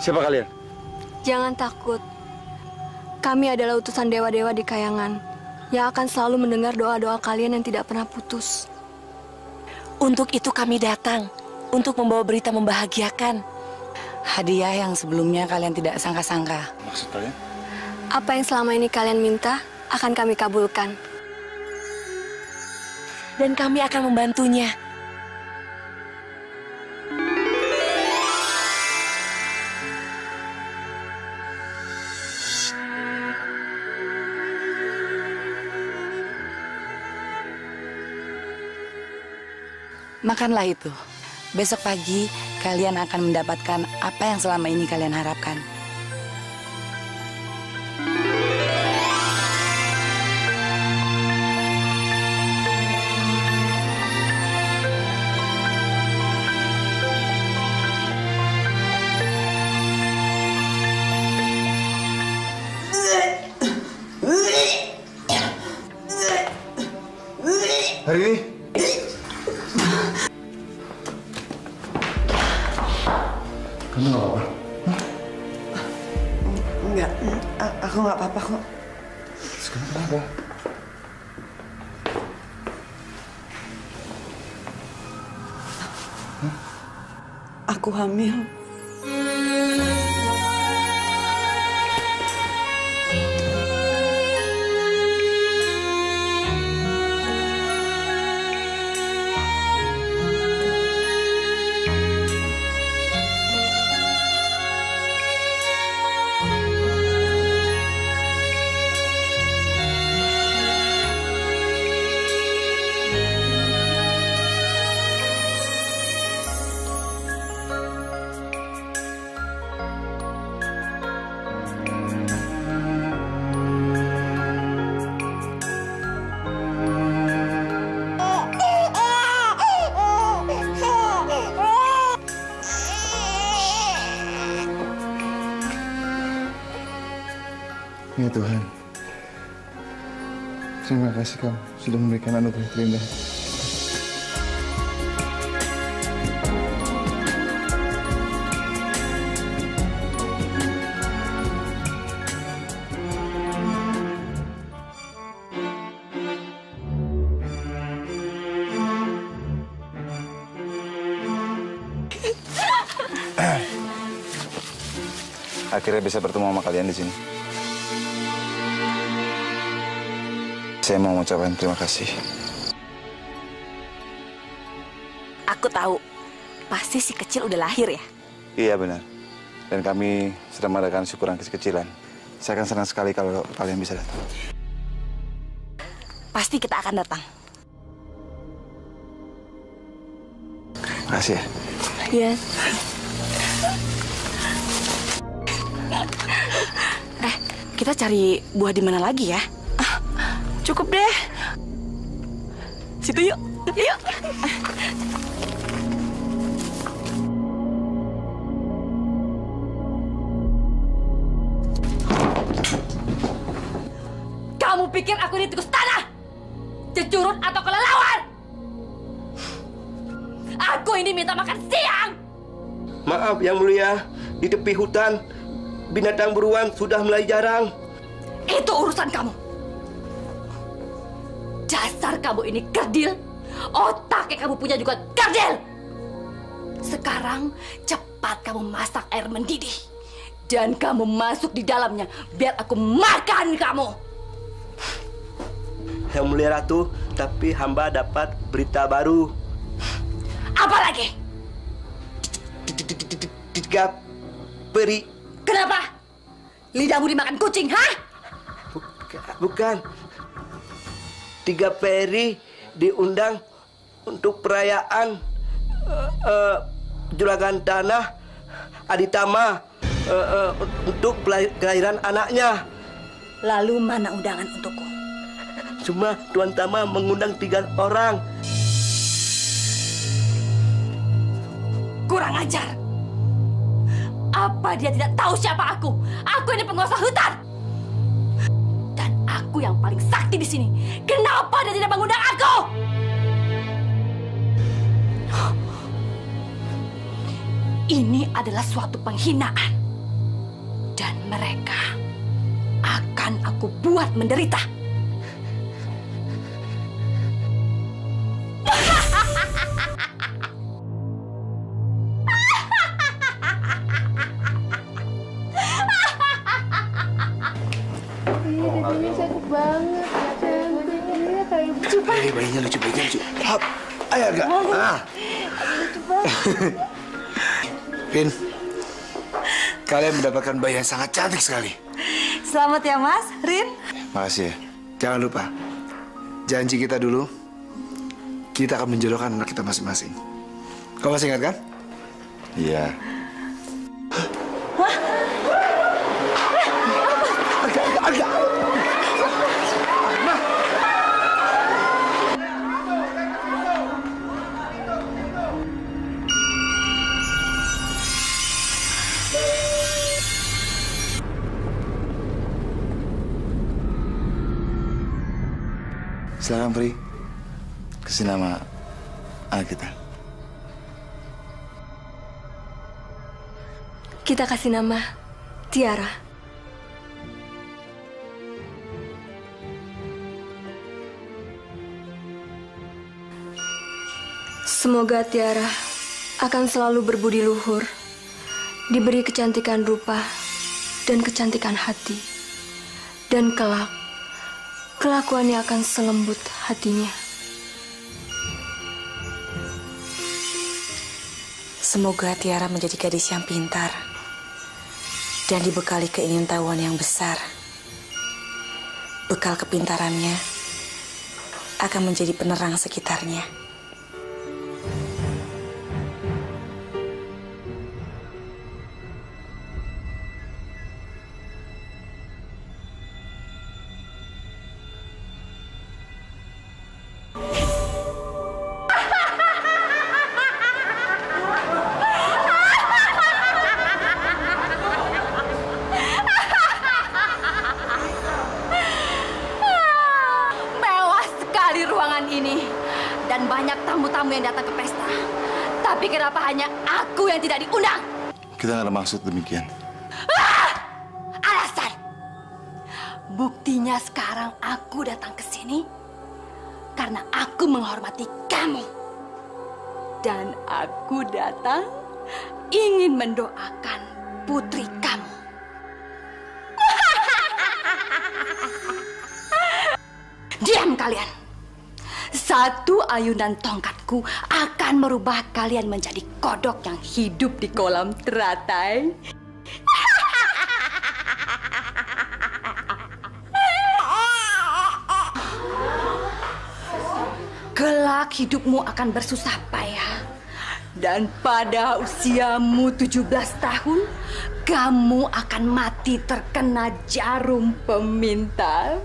Siapa kalian? Jangan takut. Kami adalah utusan dewa-dewa di Kayangan yang akan selalu mendengar doa-doa kalian yang tidak pernah putus. Untuk itu kami datang, untuk membawa berita membahagiakan. Hadiah yang sebelumnya kalian tidak sangka-sangka. Maksud kalian? Apa yang selama ini kalian minta akan kami kabulkan. Dan kami akan membantunya. Makanlah itu. Besok pagi kalian akan mendapatkan apa yang selama ini kalian harapkan. Hari ini? Kamu nggak apa-apa? Enggak, aku nggak apa-apa kok. Sekarang kenapa? Aku hamil. Ya Tuhan, terima kasih Kau sudah memberikan anugerah terindah. Akhirnya bisa bertemu sama kalian di sini. Saya mau mengucapkan terima kasih. Aku tahu, pasti si kecil udah lahir ya? Iya benar. Dan kami sedang mengadakan syukuran kecil-kecilan. Saya akan senang sekali kalau kalian bisa datang. Pasti kita akan datang. Terima kasih ya. Iya. Kita cari buah di mana lagi ya? Cukup deh. Situ yuk. Yuk. Kamu pikir aku ini tikus tanah? Jejurut atau kelelawar? Aku ini minta makan siang. Maaf Yang Mulia, di tepi hutan binatang buruan sudah mulai jarang. Itu urusan kamu. Dasar kamu ini kerdil. Otak yang kamu punya juga kerdil. Sekarang cepat kamu masak air mendidih. Dan kamu masuk di dalamnya biar aku makan kamu. Yang Mulia Ratu, tapi hamba dapat berita baru. Apa lagi? Tiga peri. Kenapa? Lidahmu dimakan kucing, hah? Bukan. 3 peri diundang untuk perayaan juragan tanah Aditama untuk kelahiran anaknya. Lalu mana undangan untukku? Cuma Tuan Tama mengundang 3 orang. Kurang ajar. Apa dia tidak tahu siapa aku? Aku ini penguasa hutan. Dan aku yang paling sakti di sini. Kenapa dia tidak mengundang aku? Ini adalah suatu penghinaan. mereka akan aku buat menderita. Bayinya lucu. Hap, ayo agak. Pin, kalian mendapatkan bayi yang sangat cantik sekali. Selamat ya, Mas. Rin. Makasih ya. Jangan lupa, janji kita dulu, kita akan menjodohkan anak kita masing-masing. Kau masih ingat kan? Iya. Silakan Pri, kasih nama anak kita. Kita kasih nama Tiara. Semoga Tiara akan selalu berbudi luhur, diberi kecantikan rupa dan kecantikan hati, dan kelak kelakuannya akan selembut hatinya. Semoga Tiara menjadi gadis yang pintar dan dibekali keingintahuan yang besar. Bekal kepintarannya akan menjadi penerang sekitarnya. Dan banyak tamu-tamu yang datang ke pesta. Tapi kenapa hanya aku yang tidak diundang? Kita nggak ada maksud demikian. Alasan. Buktinya sekarang aku datang ke sini karena aku menghormati kamu. Dan aku datang ingin mendoakan putri kamu. Diam kalian. Satu ayunan tongkatku akan merubah kalian menjadi kodok yang hidup di kolam teratai. Kelak hidupmu akan bersusah payah. Dan pada usiamu 17 tahun, kamu akan mati terkena jarum pemintal.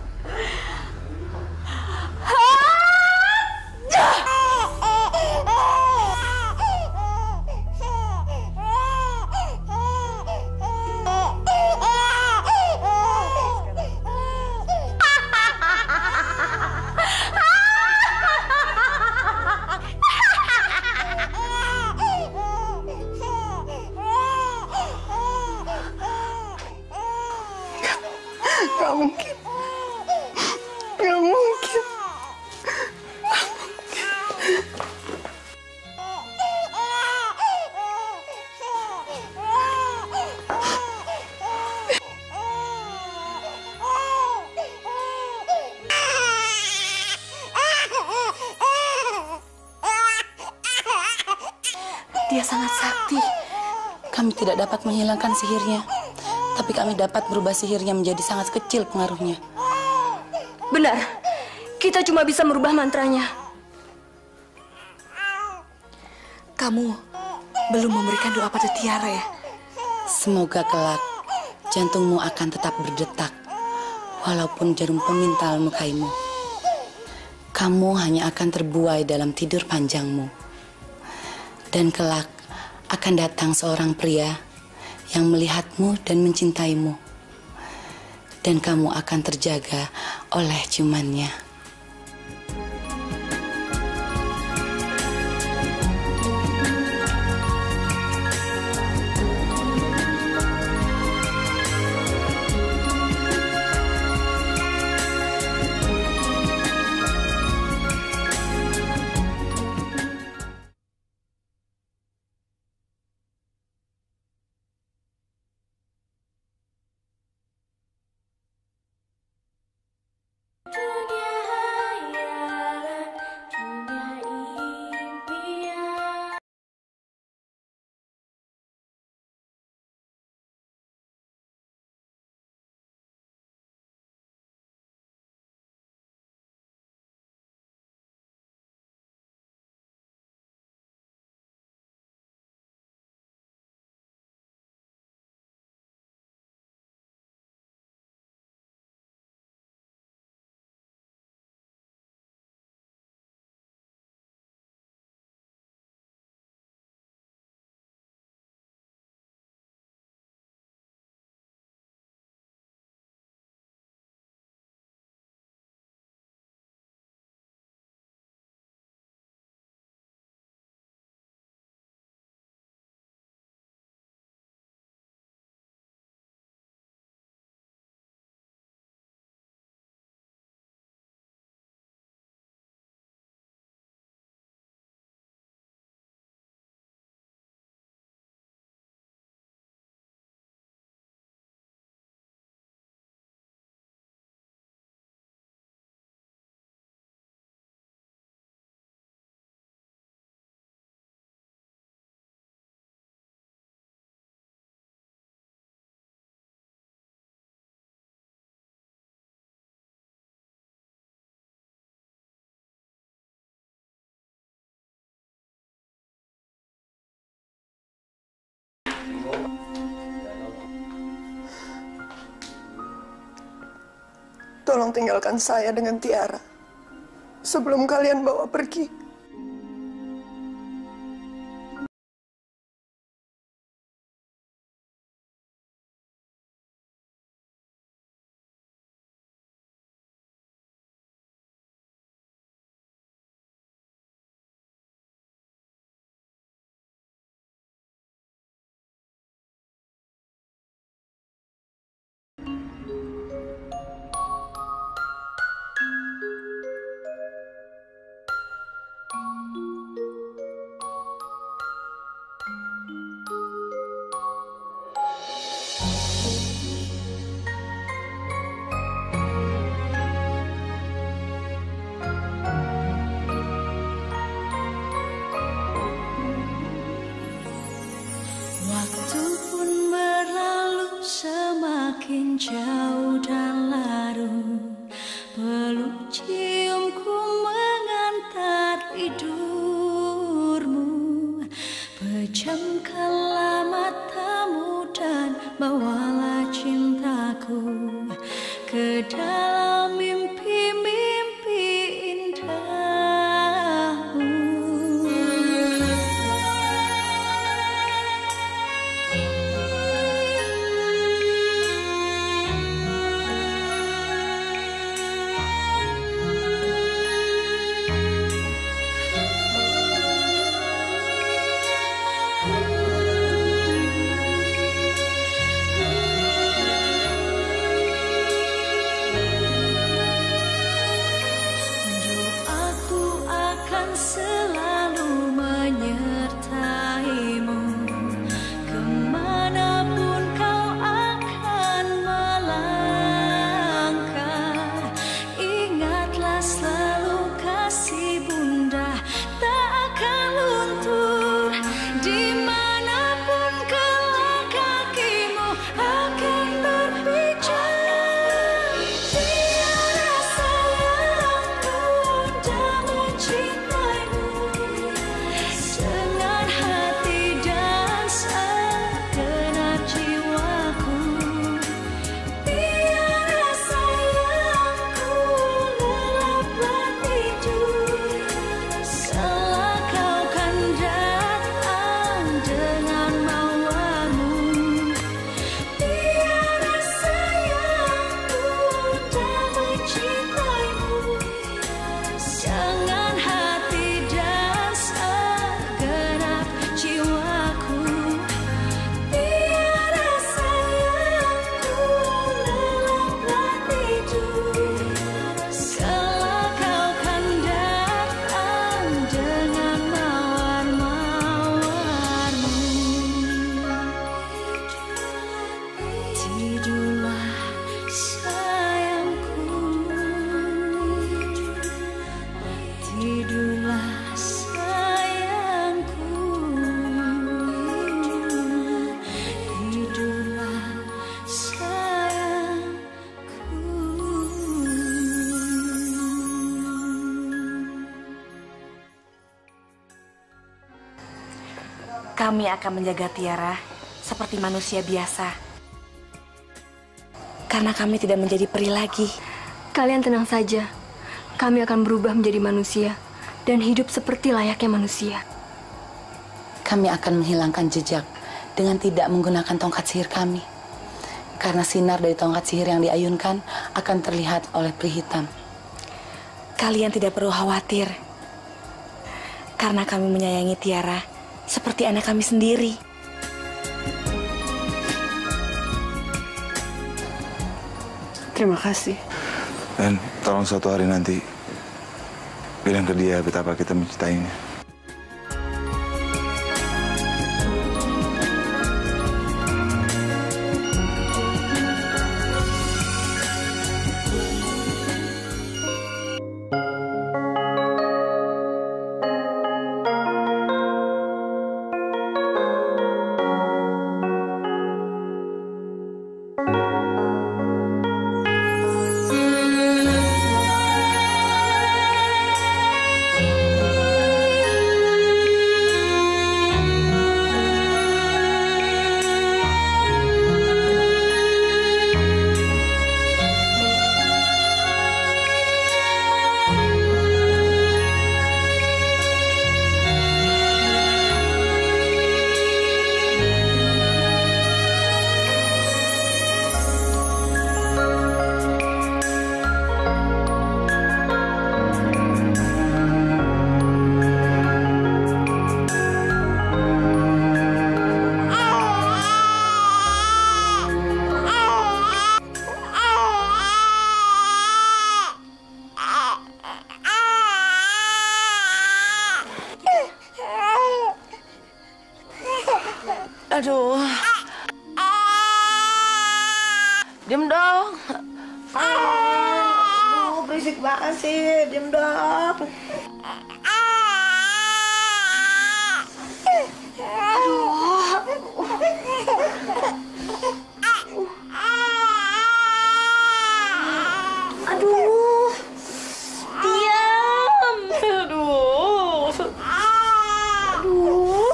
Gak mungkin. Gak mungkin. Dia sangat sakti. Kami tidak dapat menghilangkan sihirnya. Tapi kami dapat berubah sihirnya menjadi sangat kecil pengaruhnya. Benar, kita cuma bisa merubah mantranya. Kamu belum memberikan doa pada Tiara ya? Semoga kelak jantungmu akan tetap berdetak, walaupun jarum pemintal melukaimu. Kamu hanya akan terbuai dalam tidur panjangmu. Dan kelak akan datang seorang pria yang melihatmu dan mencintaimu. Dan kamu akan terjaga oleh ciumannya. tolong tinggalkan saya dengan Tiara sebelum kalian bawa pergi. Waktu pun berlalu semakin jauh dan larut, peluk ciumku mengantar tidurmu. Pejamkanlah matamu dan bawalah cintaku ke dalam mimpi-mimpi indahmu. Selalu menyertaimu kemanapun kau akan melangkah. Ingatlah selalu kasih bunda tak akan luntur, dimanapun kelak kakimu akan berpijak. Tiada sayang bunda mencintaimu dengan hati dan segenap jiwaku. Tiada sayangku lelaplah tidur, setelah kau kan datang dengan mawarmu. Tiada sayangku tak mencintaimu dengan hati dan segenap jiwaku. Tiada sayangku lelaplah tidur, setelah kau kan datang dengan mawar-mawarmu. Tidurlah sayangku, tidurlah sayangku, tidurlah sayangku. Kami akan menjaga Tiara seperti manusia biasa. Karena kami tidak menjadi peri lagi. Kalian tenang saja. Kami akan berubah menjadi manusia dan hidup seperti layaknya manusia. Kami akan menghilangkan jejak dengan tidak menggunakan tongkat sihir kami. Karena sinar dari tongkat sihir yang diayunkan akan terlihat oleh peri hitam. Kalian tidak perlu khawatir. Karena kami menyayangi Tiara seperti anak kami sendiri. Terima kasih. Dan tolong suatu hari nanti bilang ke dia betapa kita mencintainya. Aduh. Diam dong. Aduh, berisik banget sih. Diam dong. Aduh, diam. Aduh. Aduh.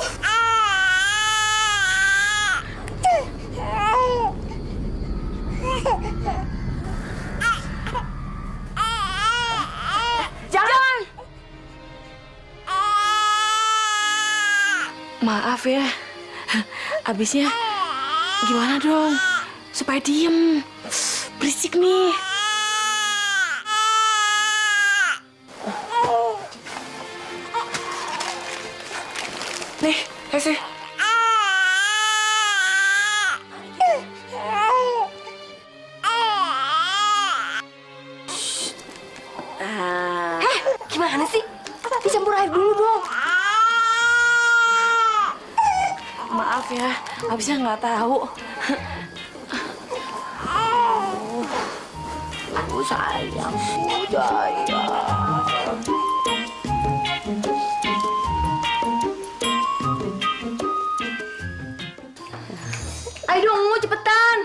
Jangan! Maaf ya. Abisnya gimana dong? Supaya diem. Berisik nih. Nih, kasih. Gimana sih? Dicampur air dulu dong. Maaf ya, abisnya nggak tahu. Sayang, ayo dong, Ungu, cepetan.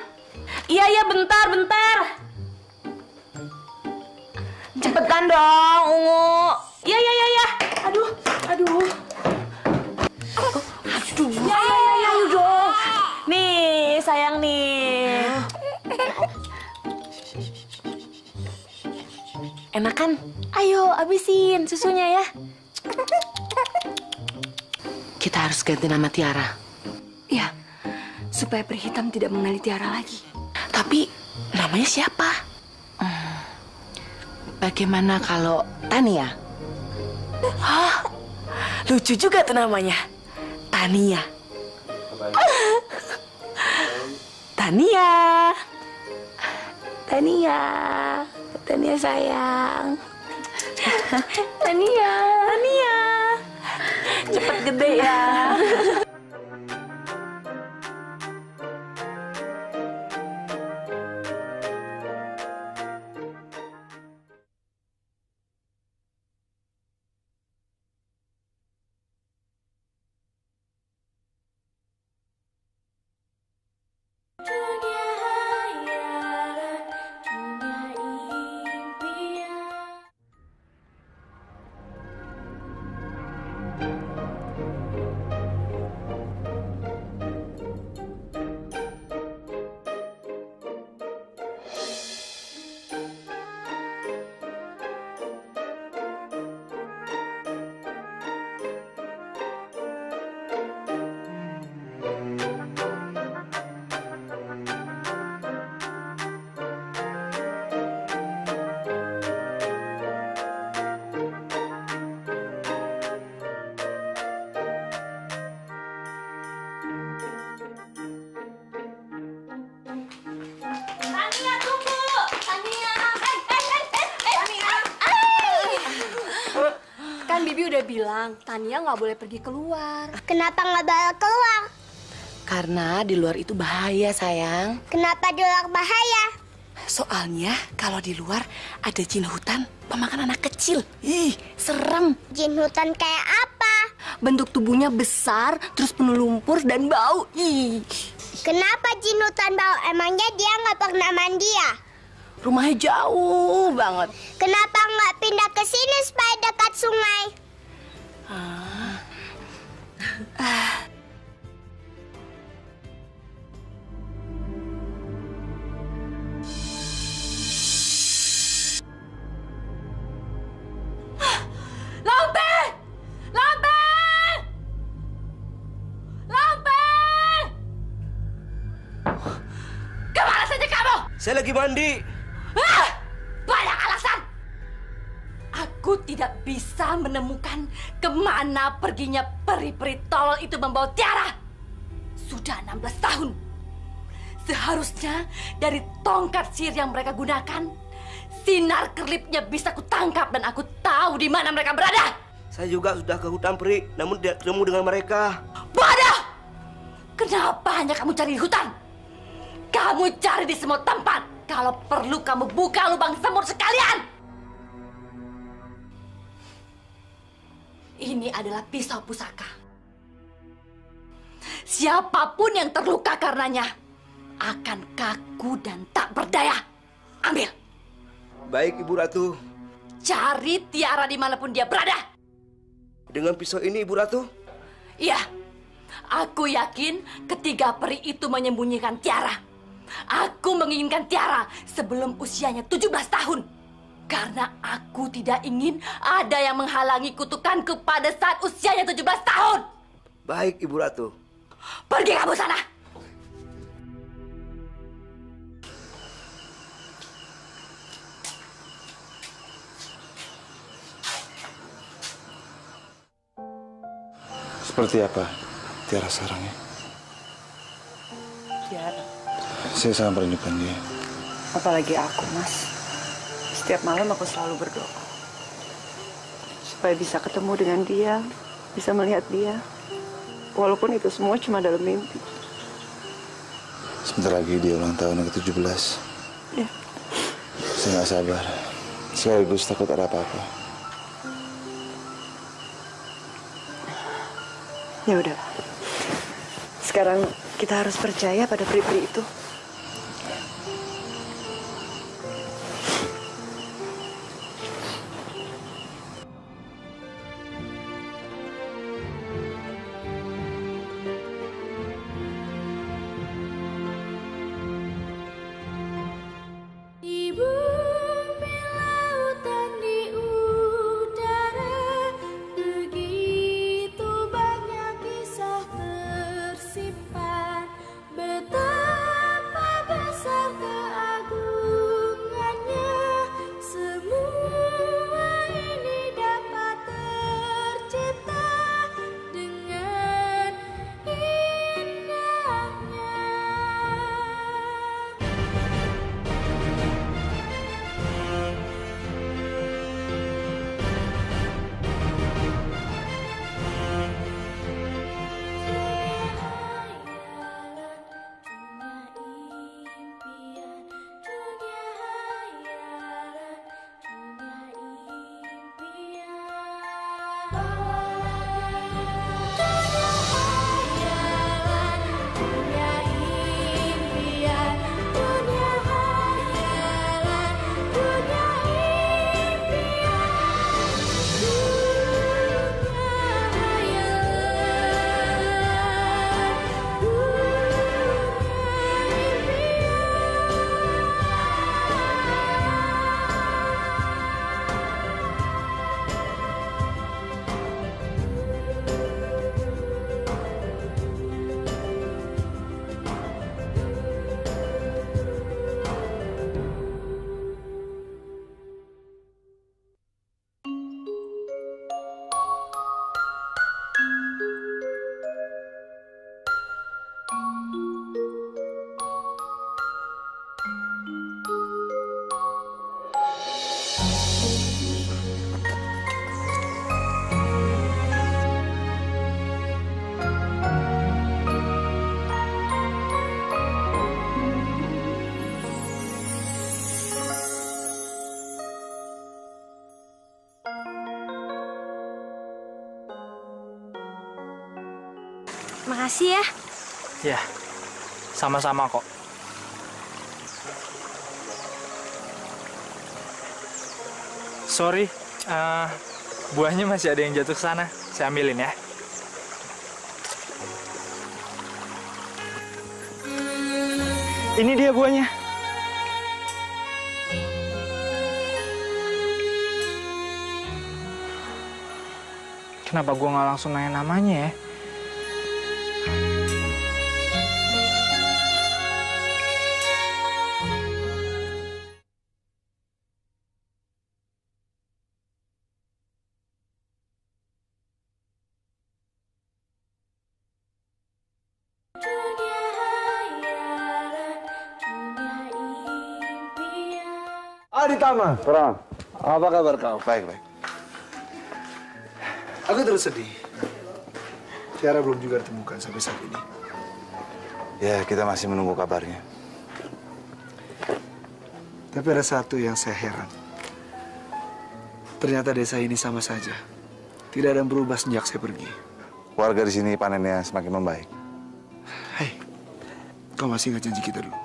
Iya, bentar. Cepetan dong, Ungu. Iya. Aduh. Ayo dong. Nih, sayang nih. Enak kan? Ayo, abisin susunya ya. Kita harus ganti nama Tiara. Ya, supaya peri hitam tidak mengenali Tiara lagi. Tapi namanya siapa? Bagaimana kalau Tania? Hah? Lucu juga tuh namanya. Tania. Tania sayang. Tania. Cepet gede ya. Kan Bibi udah bilang, Tania nggak boleh pergi keluar. Kenapa nggak boleh keluar? Karena di luar itu bahaya, sayang. Kenapa di luar bahaya? Soalnya kalau di luar ada jin hutan pemakan anak kecil. Ih, serem. Jin hutan kayak apa? Bentuk tubuhnya besar, terus penuh lumpur dan bau. Ih. Kenapa jin hutan bau? Emangnya dia nggak pernah mandi ya? Rumahnya jauh banget. Kenapa nggak pindah ke sini supaya dekat sungai? Kemana saja kamu? Saya lagi mandi. Banyak alasan. Aku tidak bisa menemukan kemana perginya peri-peri tolol itu membawa Tiara. Sudah 16 tahun. Seharusnya dari tongkat sihir yang mereka gunakan, sinar kerlipnya bisa kutangkap dan aku tahu di mana mereka berada. Saya juga sudah ke hutan peri, namun tidak ketemu dengan mereka. Bodoh! Kenapa hanya kamu cari di hutan? Kamu cari di semua tempat. Kalau perlu kamu buka lubang semut sekalian. Ini adalah pisau pusaka. Siapapun yang terluka karenanya akan kaku dan tak berdaya. Ambil. Baik, Ibu Ratu. Cari Tiara dimanapun dia berada. Dengan pisau ini, Ibu Ratu? Iya. Aku yakin ketiga peri itu menyembunyikan Tiara. Aku menginginkan Tiara sebelum usianya 17 tahun. Karena aku tidak ingin ada yang menghalangi kutukanku pada saat usianya 17 tahun. Baik, Ibu Ratu. Pergi kamu sana. Seperti apa Tiara sekarang ya? Tiara. Saya sangat merindukan dia. Apalagi aku, Mas. Setiap malam aku selalu berdoa. Supaya bisa ketemu dengan dia, bisa melihat dia. Walaupun itu semua cuma dalam mimpi. Sebentar lagi dia ulang tahun yang ke-17. Ya. Saya nggak sabar. Sekaligus takut ada apa-apa. Ya udah. Sekarang kita harus percaya pada peri-peri itu. Makasih ya. Ya, sama-sama kok. Sorry, buahnya masih ada yang jatuh ke sana. Saya ambilin ya. Ini dia buahnya. Kenapa gua nggak langsung nanya namanya ya? Aditama. Perang. Apa kabar kau? Baik, baik. Aku terus sedih. Tiara belum juga ditemukan sampai saat ini. Ya, kita masih menunggu kabarnya. Tapi ada satu yang saya heran. Ternyata desa ini sama saja. Tidak ada yang berubah sejak saya pergi. Warga di sini panennya semakin membaik. Hei, kau masih ingat janji kita dulu?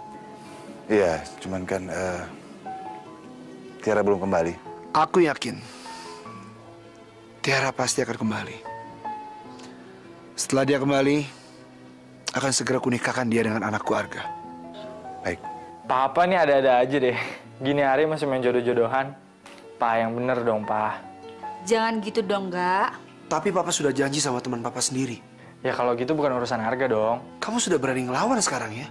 Iya, cuman kan Tiara belum kembali. Aku yakin Tiara pasti akan kembali. Setelah dia kembali, akan segera kunikahkan dia dengan anak keluarga. Baik. Papa nih ada-ada aja deh. Gini hari masih main jodoh-jodohan. Pa, yang bener dong, Pa. Jangan gitu dong, Gak. Tapi Papa sudah janji sama teman Papa sendiri. Ya kalau gitu bukan urusan harga dong. Kamu sudah berani ngelawan sekarang ya?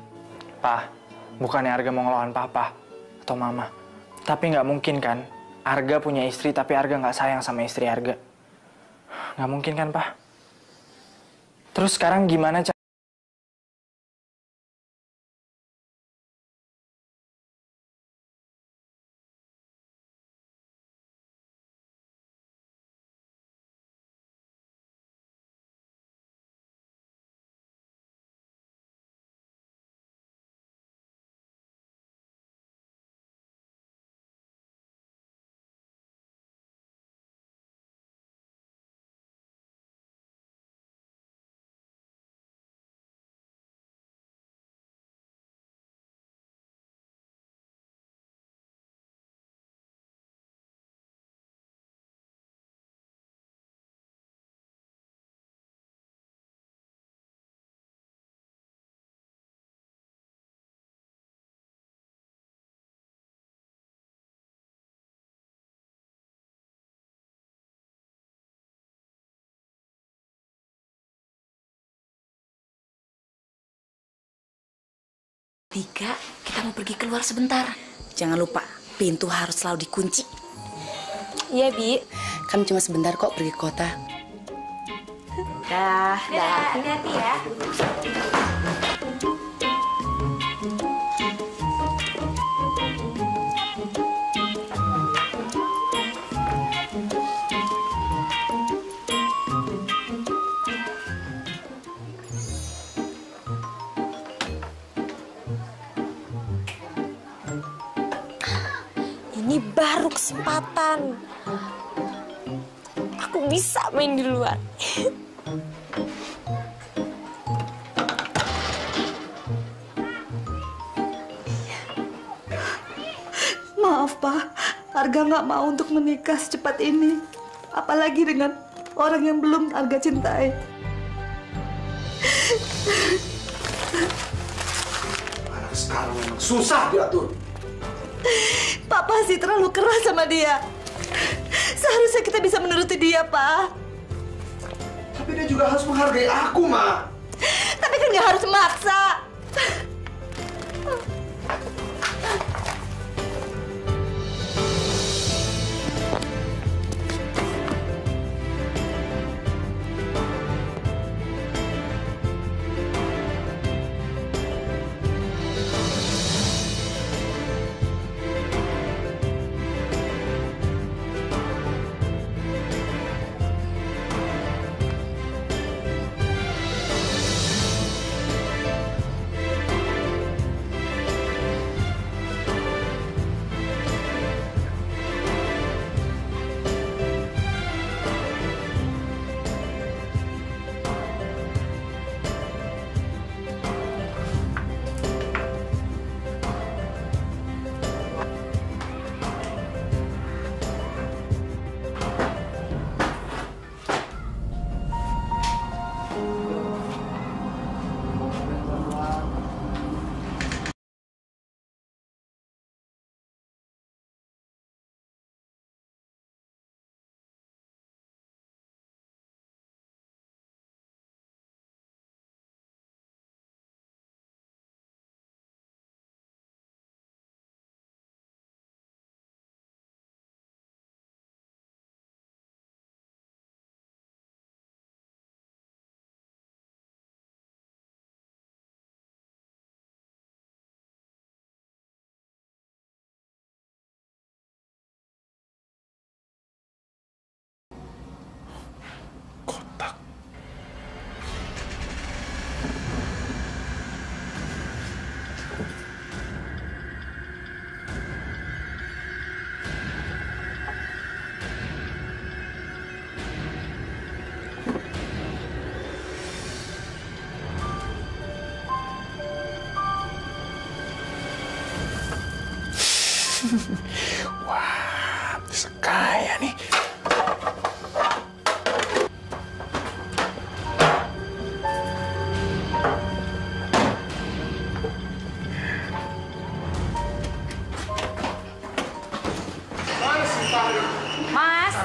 Pa, bukannya Arga mau ngelawan Papa atau Mama. Tapi nggak mungkin kan, Arga punya istri tapi Arga nggak sayang sama istri Arga. Nggak mungkin kan, Pa? Terus sekarang gimana cara? Tika, kita mau pergi keluar sebentar. Jangan lupa, pintu harus selalu dikunci. Iya, Bi. Kan cuma sebentar kok pergi ke kota. Dah. Hati-hati ya. Ini baru kesempatan. Aku bisa main di luar. Maaf, Pak. Arga nggak mau untuk menikah secepat ini. Apalagi dengan orang yang belum Arga cintai. Anak sekarang memang susah diatur. Pak pasti terlalu keras sama dia. Seharusnya kita bisa menuruti dia, Pak. Tapi dia juga harus menghargai aku, Ma. Tapi kan nggak harus memaksa. Wah, sekaya nih. Mas.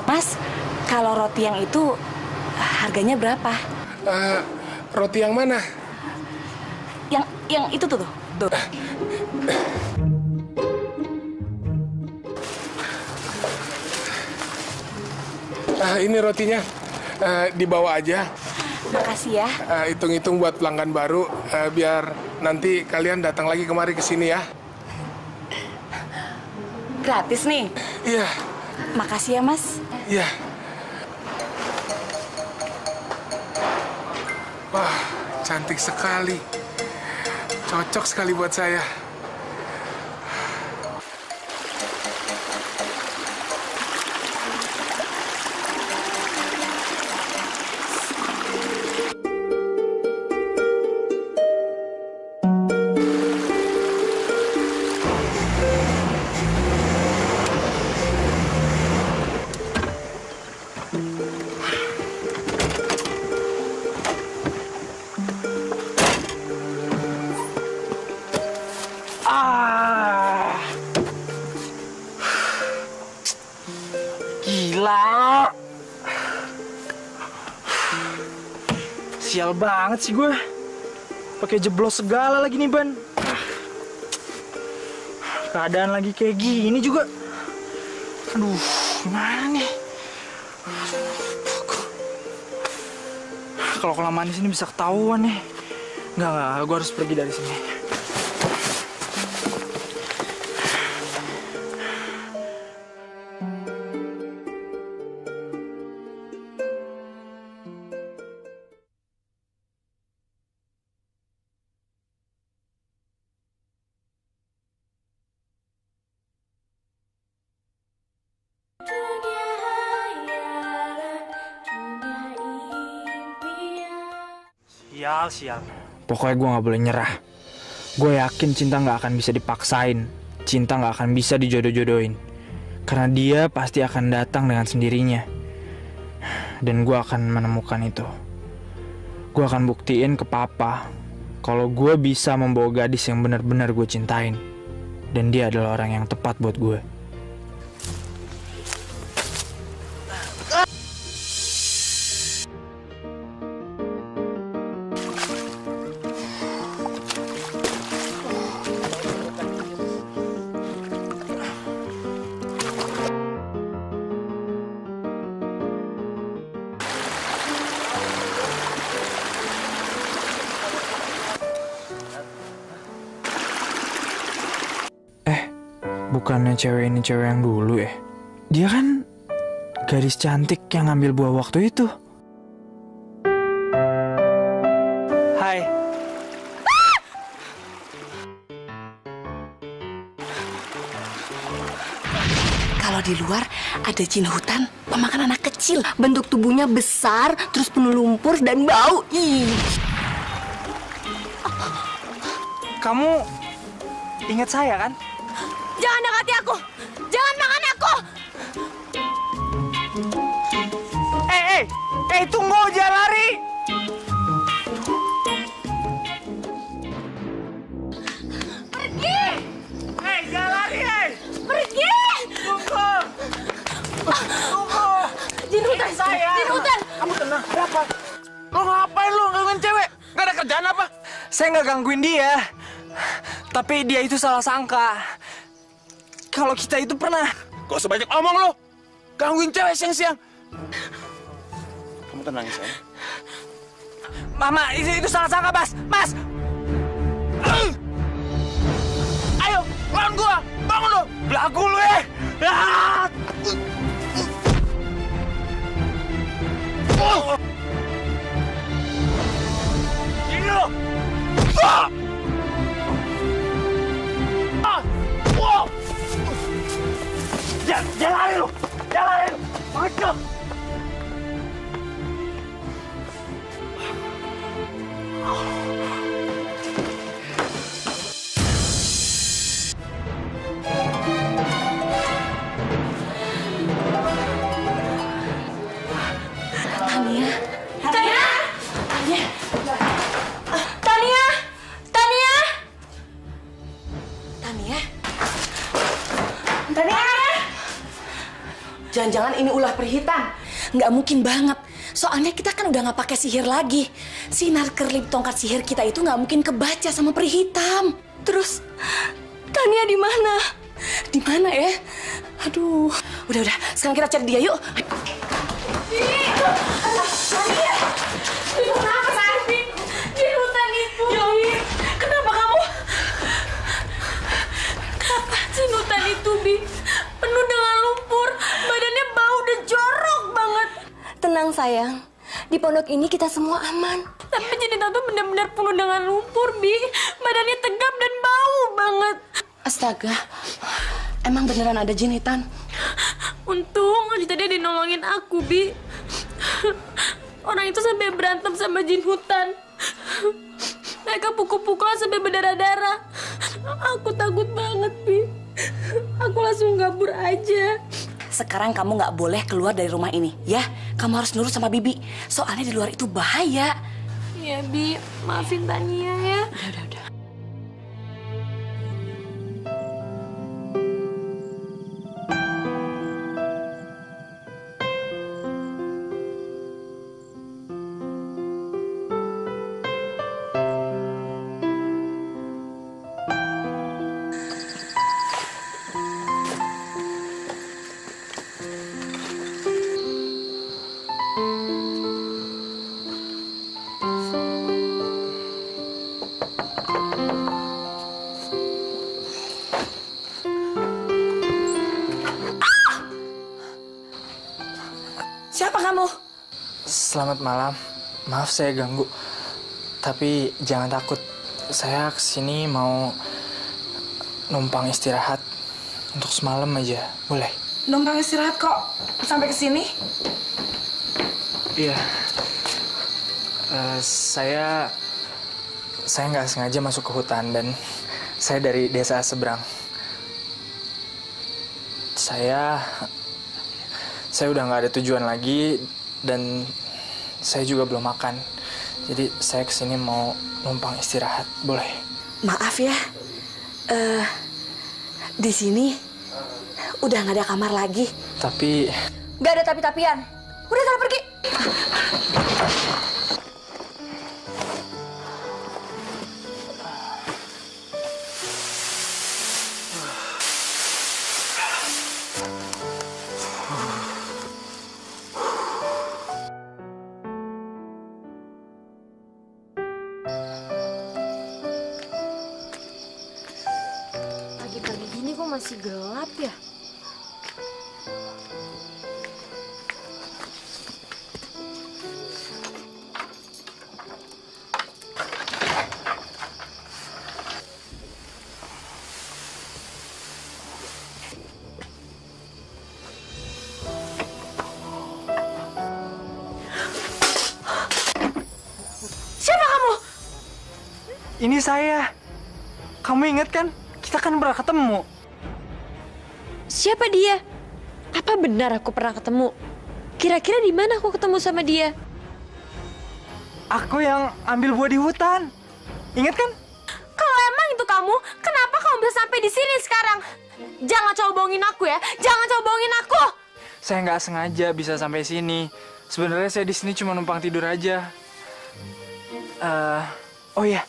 Mas, kalau roti yang itu harganya berapa? Roti yang mana? Yang itu tuh. Ini rotinya. Dibawa aja. Makasih ya. Hitung-hitung buat pelanggan baru, biar nanti kalian datang lagi kemari ke sini ya. Gratis nih? Iya. Makasih ya, Mas. Iya. Wah, cantik sekali. Cocok sekali buat saya. Gila. Sial banget sih gue. Pakai jeblos segala lagi nih, Ban. Keadaan lagi kayak gini juga. Aduh, gimana nih? Kalau kelamaan di sini bisa ketahuan nih. Enggak, gue harus pergi dari sini. Sial. Pokoknya gue gak boleh nyerah. Gue yakin cinta gak akan bisa dipaksain. Cinta gak akan bisa dijodoh-jodohin. Karena dia pasti akan datang dengan sendirinya. Dan gue akan menemukan itu. Gue akan buktiin ke papa kalau gue bisa membawa gadis yang benar-benar gue cintain. Dan dia adalah orang yang tepat buat gue. Bukannya cewek ini cewek yang dulu ya? Dia kan gadis cantik yang ngambil buah waktu itu. Hai. Kalau di luar ada jin hutan pemakan anak kecil. Bentuk tubuhnya besar, terus penuh lumpur dan bau. Ih. Kamu ingat saya kan? Jangan dekati aku! Jangan makan aku! Tunggu, jangan lari! Pergi! Jangan lari, Pergi! Tunggu! Jin hutan! Saya! Jin hutan! Kamu tenang, kenapa? Lo ngapain lo gangguin cewek? Gak ada kerjaan apa? Saya nggak gangguin dia. Tapi dia itu salah sangka. Kalau kita itu pernah... Kok sebanyak omong lo? Gangguin cewek siang-siang. Kamu tenang ya, sayang. Mama, itu salah sangka, Mas. Mas! Ayo, lawan gua! Bangun lo! Belagu lo ya! Ini lo! jangan-jangan ini ulah perhitam. Nggak mungkin banget. Soalnya kita kan udah nggak pakai sihir lagi. Sinar kerlip tongkat sihir kita itu nggak mungkin kebaca sama perhitam. Terus Tania di mana? Di mana ya? Aduh. Udah. Sekarang kita cari dia yuk. Tania! Ibu kenapa sakit? Di hutan itu. Bi, kenapa kamu? Kenapa di hutan itu, Bi? Penuh dengan lumpur, badannya bau dan jorok banget. Tenang sayang, di pondok ini kita semua aman. Tapi Jinita tuh benar-benar penuh dengan lumpur, Bi. Badannya tegap dan bau banget. Astaga, emang beneran ada jinitan? Untung aja tadi dia nolongin aku, Bi. Orang itu sampai berantem sama jin hutan. Mereka pukul-pukulan sampai berdarah-darah. Aku takut banget, Bi. Aku langsung kabur aja. Sekarang kamu nggak boleh keluar dari rumah ini, ya? Kamu harus nurut sama Bibi. Soalnya di luar itu bahaya. Iya, Bi. Maafin Tania ya. Udah. Siapa kamu? Selamat malam. Maaf saya ganggu. Tapi jangan takut. Saya kesini mau numpang istirahat untuk semalam aja. Boleh? Numpang istirahat kok sampai kesini? Iya. Saya nggak sengaja masuk ke hutan dan saya dari desa seberang. Saya udah nggak ada tujuan lagi dan saya juga belum makan. Jadi saya kesini mau numpang istirahat, boleh? Maaf ya, di sini udah nggak ada kamar lagi. Tapi Nggak ada tapi-tapian. Udah sana pergi. Pagi-pagi gini kok masih gelap ya? Siapa kamu? ini saya. Kamu ingat kan? Kita kan pernah ketemu. Siapa dia? Apa benar aku pernah ketemu? Kira-kira di mana aku ketemu sama dia? Aku yang ambil buah di hutan. Ingat kan? Kalau emang itu kamu, kenapa kamu bisa sampai di sini sekarang? Jangan coba bohongin aku ya. Jangan coba bohongin aku. Saya nggak sengaja bisa sampai sini. Sebenarnya saya di sini cuma numpang tidur aja. Oh iya,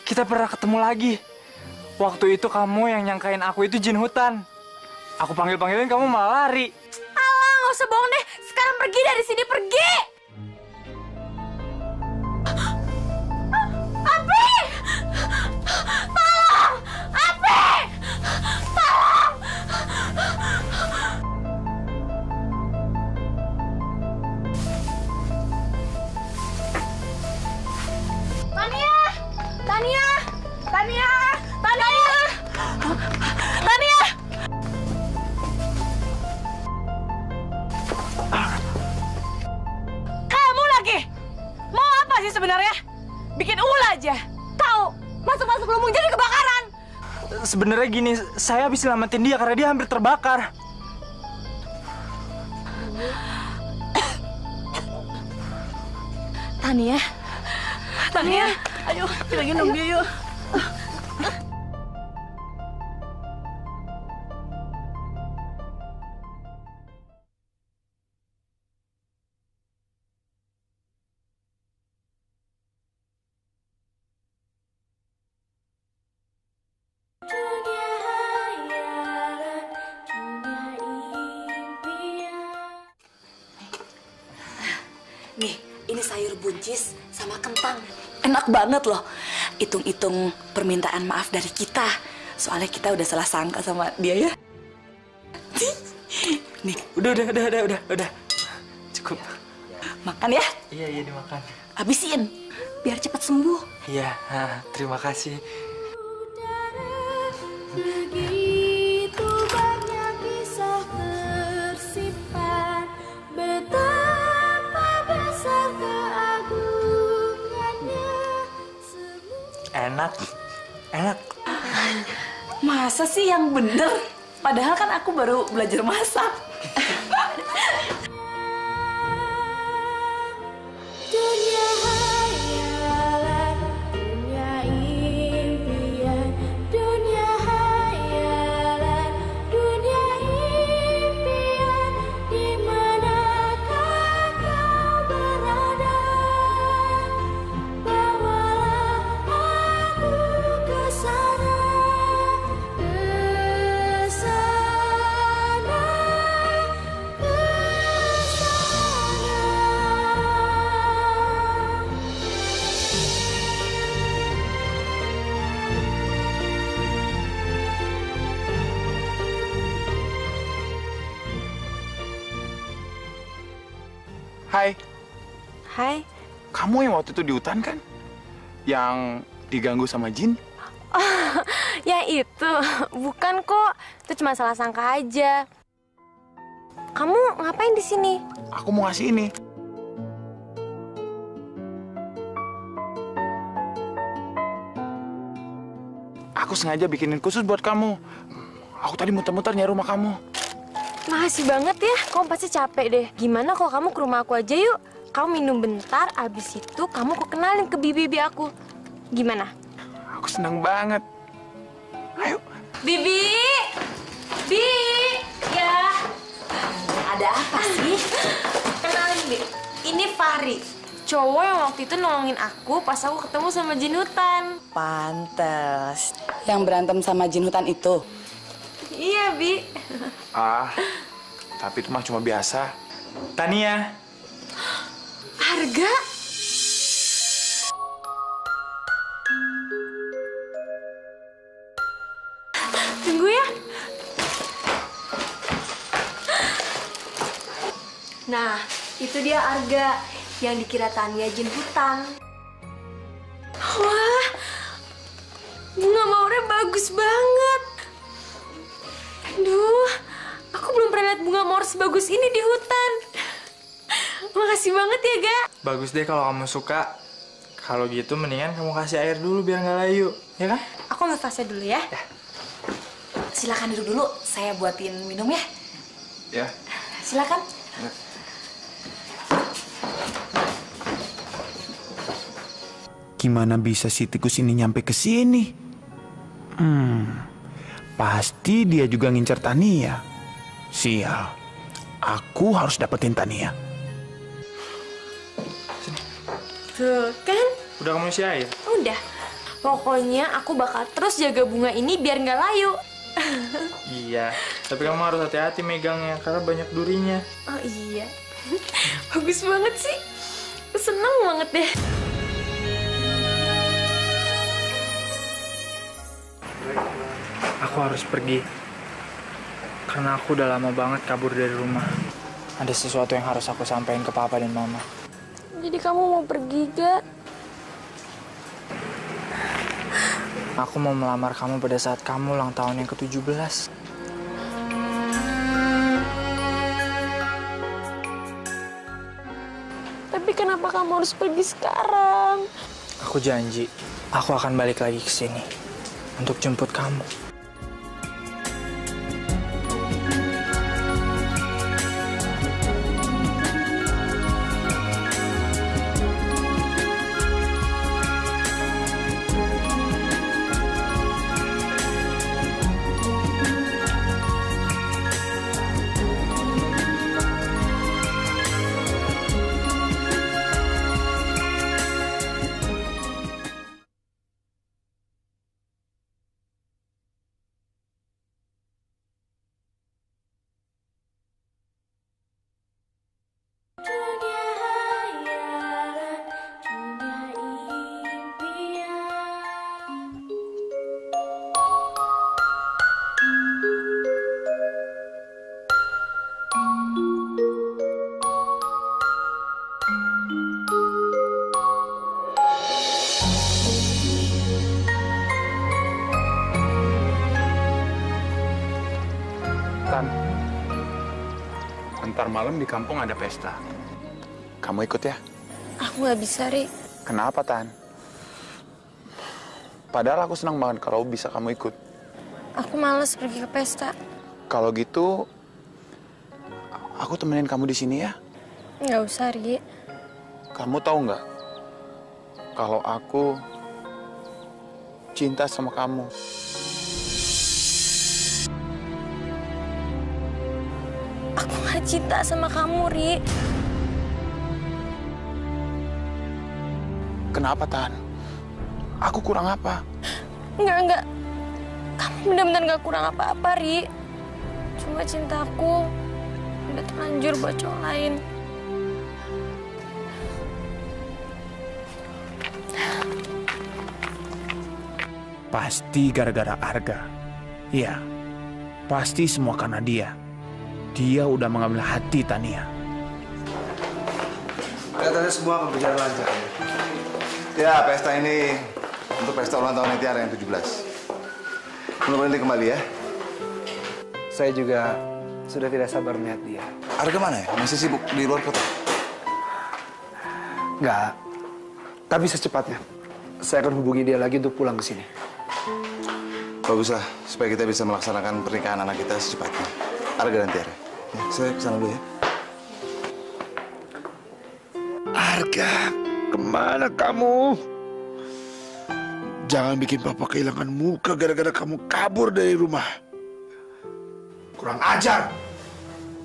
kita pernah ketemu lagi. Waktu itu kamu yang nyangkain aku itu jin hutan. Aku panggil-panggilin kamu malah lari. Alah, nggak usah bohong deh. Sekarang pergi dari sini, pergi. Abi! Tolong! Abi! Tolong! Tania! Tania! Tania! Tania! Tania! Kamu lagi? Mau apa sih sebenarnya? Bikin ulah aja. Tahu, masuk-masuk lumbung jadi kebakaran. Sebenarnya gini, saya habis selamatin dia karena dia hampir terbakar. Tania. Tania, ayo kita gendong dia yuk. Tania, 「sayur buncis sama kentang. Enak banget loh. Hitung-hitung permintaan maaf dari kita. Soalnya kita udah salah sangka sama dia ya. Nih, udah. Cukup. Makan ya? Iya dimakan. Habisin, biar cepat sembuh. Iya, terima kasih. Begitu banyak kisah tersimpan, betapa besar keagungannya. Enak. Masa sih yang bener? Padahal kan aku baru belajar masak. Dunia hayalan, dunia impian, dunia hayalan, dunia impian, di manakah kau berada? Bawalah aku ke sana, ke sana, ke Hai. Kamu yang waktu itu di hutan kan? Yang diganggu sama jin? Oh, ya itu. Bukan kok. Itu cuma salah sangka aja. Kamu ngapain di sini? Aku mau ngasih ini. Aku sengaja bikinin khusus buat kamu. Aku tadi muter-muter nyari rumah kamu. Makasih banget ya. Kamu pasti capek deh. Gimana kalau kamu ke rumah aku aja yuk? Kamu minum bentar, abis itu kamu aku kenalin ke bibi aku. Gimana? Aku senang banget. Ayo. Bibi! Bi! Ya. Ada apa sih? Kenalin, Bi. Ini Fahri. Cowok yang waktu itu nolongin aku pas aku ketemu sama jin hutan. Pantes. Yang berantem sama jin hutan itu? Iya, Bi. Tapi itu mah cuma biasa. Tania. Harga? Tunggu ya. Nah, itu dia Arga yang dikira Tania jin hutan. Wah, bunga maurnya bagus banget. Aduh, aku belum pernah lihat bunga mawar sebagus ini di hutan. Makasih banget ya, Ga. Bagus deh kalau kamu suka. Kalau gitu mendingan kamu kasih air dulu biar nggak layu, ya kan? Aku ambil vasnya dulu ya. Silakan duduk dulu, saya buatin minum ya. Ya. Silakan. Gimana bisa si tikus ini nyampe ke sini? Pasti dia juga ngincer Tania. Sial. Aku harus dapetin Tania. Tuh, kan? Udah kamu isi air? Udah. Pokoknya aku bakal terus jaga bunga ini biar nggak layu. Iya, tapi kamu harus hati-hati megangnya karena banyak durinya. Oh iya. Bagus banget sih. Aku seneng banget deh. Aku harus pergi. Karena aku udah lama banget kabur dari rumah. Ada sesuatu yang harus aku sampaikan ke papa dan mama. Jadi kamu mau pergi, Ga? Aku mau melamar kamu pada saat kamu ulang tahun yang ke-17. Tapi kenapa kamu harus pergi sekarang? Aku janji, aku akan balik lagi ke sini untuk jemput kamu. ntar malam di kampung ada pesta. Kamu ikut ya? Aku nggak bisa, Ri. Kenapa, Tan? Padahal aku senang banget kalau bisa kamu ikut. Aku males pergi ke pesta. Kalau gitu, aku temenin kamu di sini ya. Nggak usah, Ri. Kamu tahu nggak? Kalau aku cinta sama kamu. Aku nggak cinta sama kamu, Ri. Kenapa, Tan? Aku kurang apa? Enggak. Kamu benar-benar nggak kurang apa-apa, Ri. Cuma cintaku udah terlanjur buat cowok lain. Pasti gara-gara Arga. Iya, pasti semua karena dia. Dia udah mengambil hati Tania. Kelihatannya semua akan berjalan lancar ya. Ya, pesta ini untuk pesta ulang tahun Tiara yang 17. Mudah-mudahan dia kembali ya. Saya juga sudah tidak sabar melihat dia. Arga mana ya? Masih sibuk di luar kota? Enggak. Tapi secepatnya, saya akan hubungi dia lagi untuk pulang ke sini. Baguslah, supaya kita bisa melaksanakan pernikahan anak kita secepatnya. Arga dan Tiara. Ya, saya kesana dulu ya. Arga, kemana kamu? Jangan bikin papa kehilangan muka gara-gara kamu kabur dari rumah. Kurang ajar.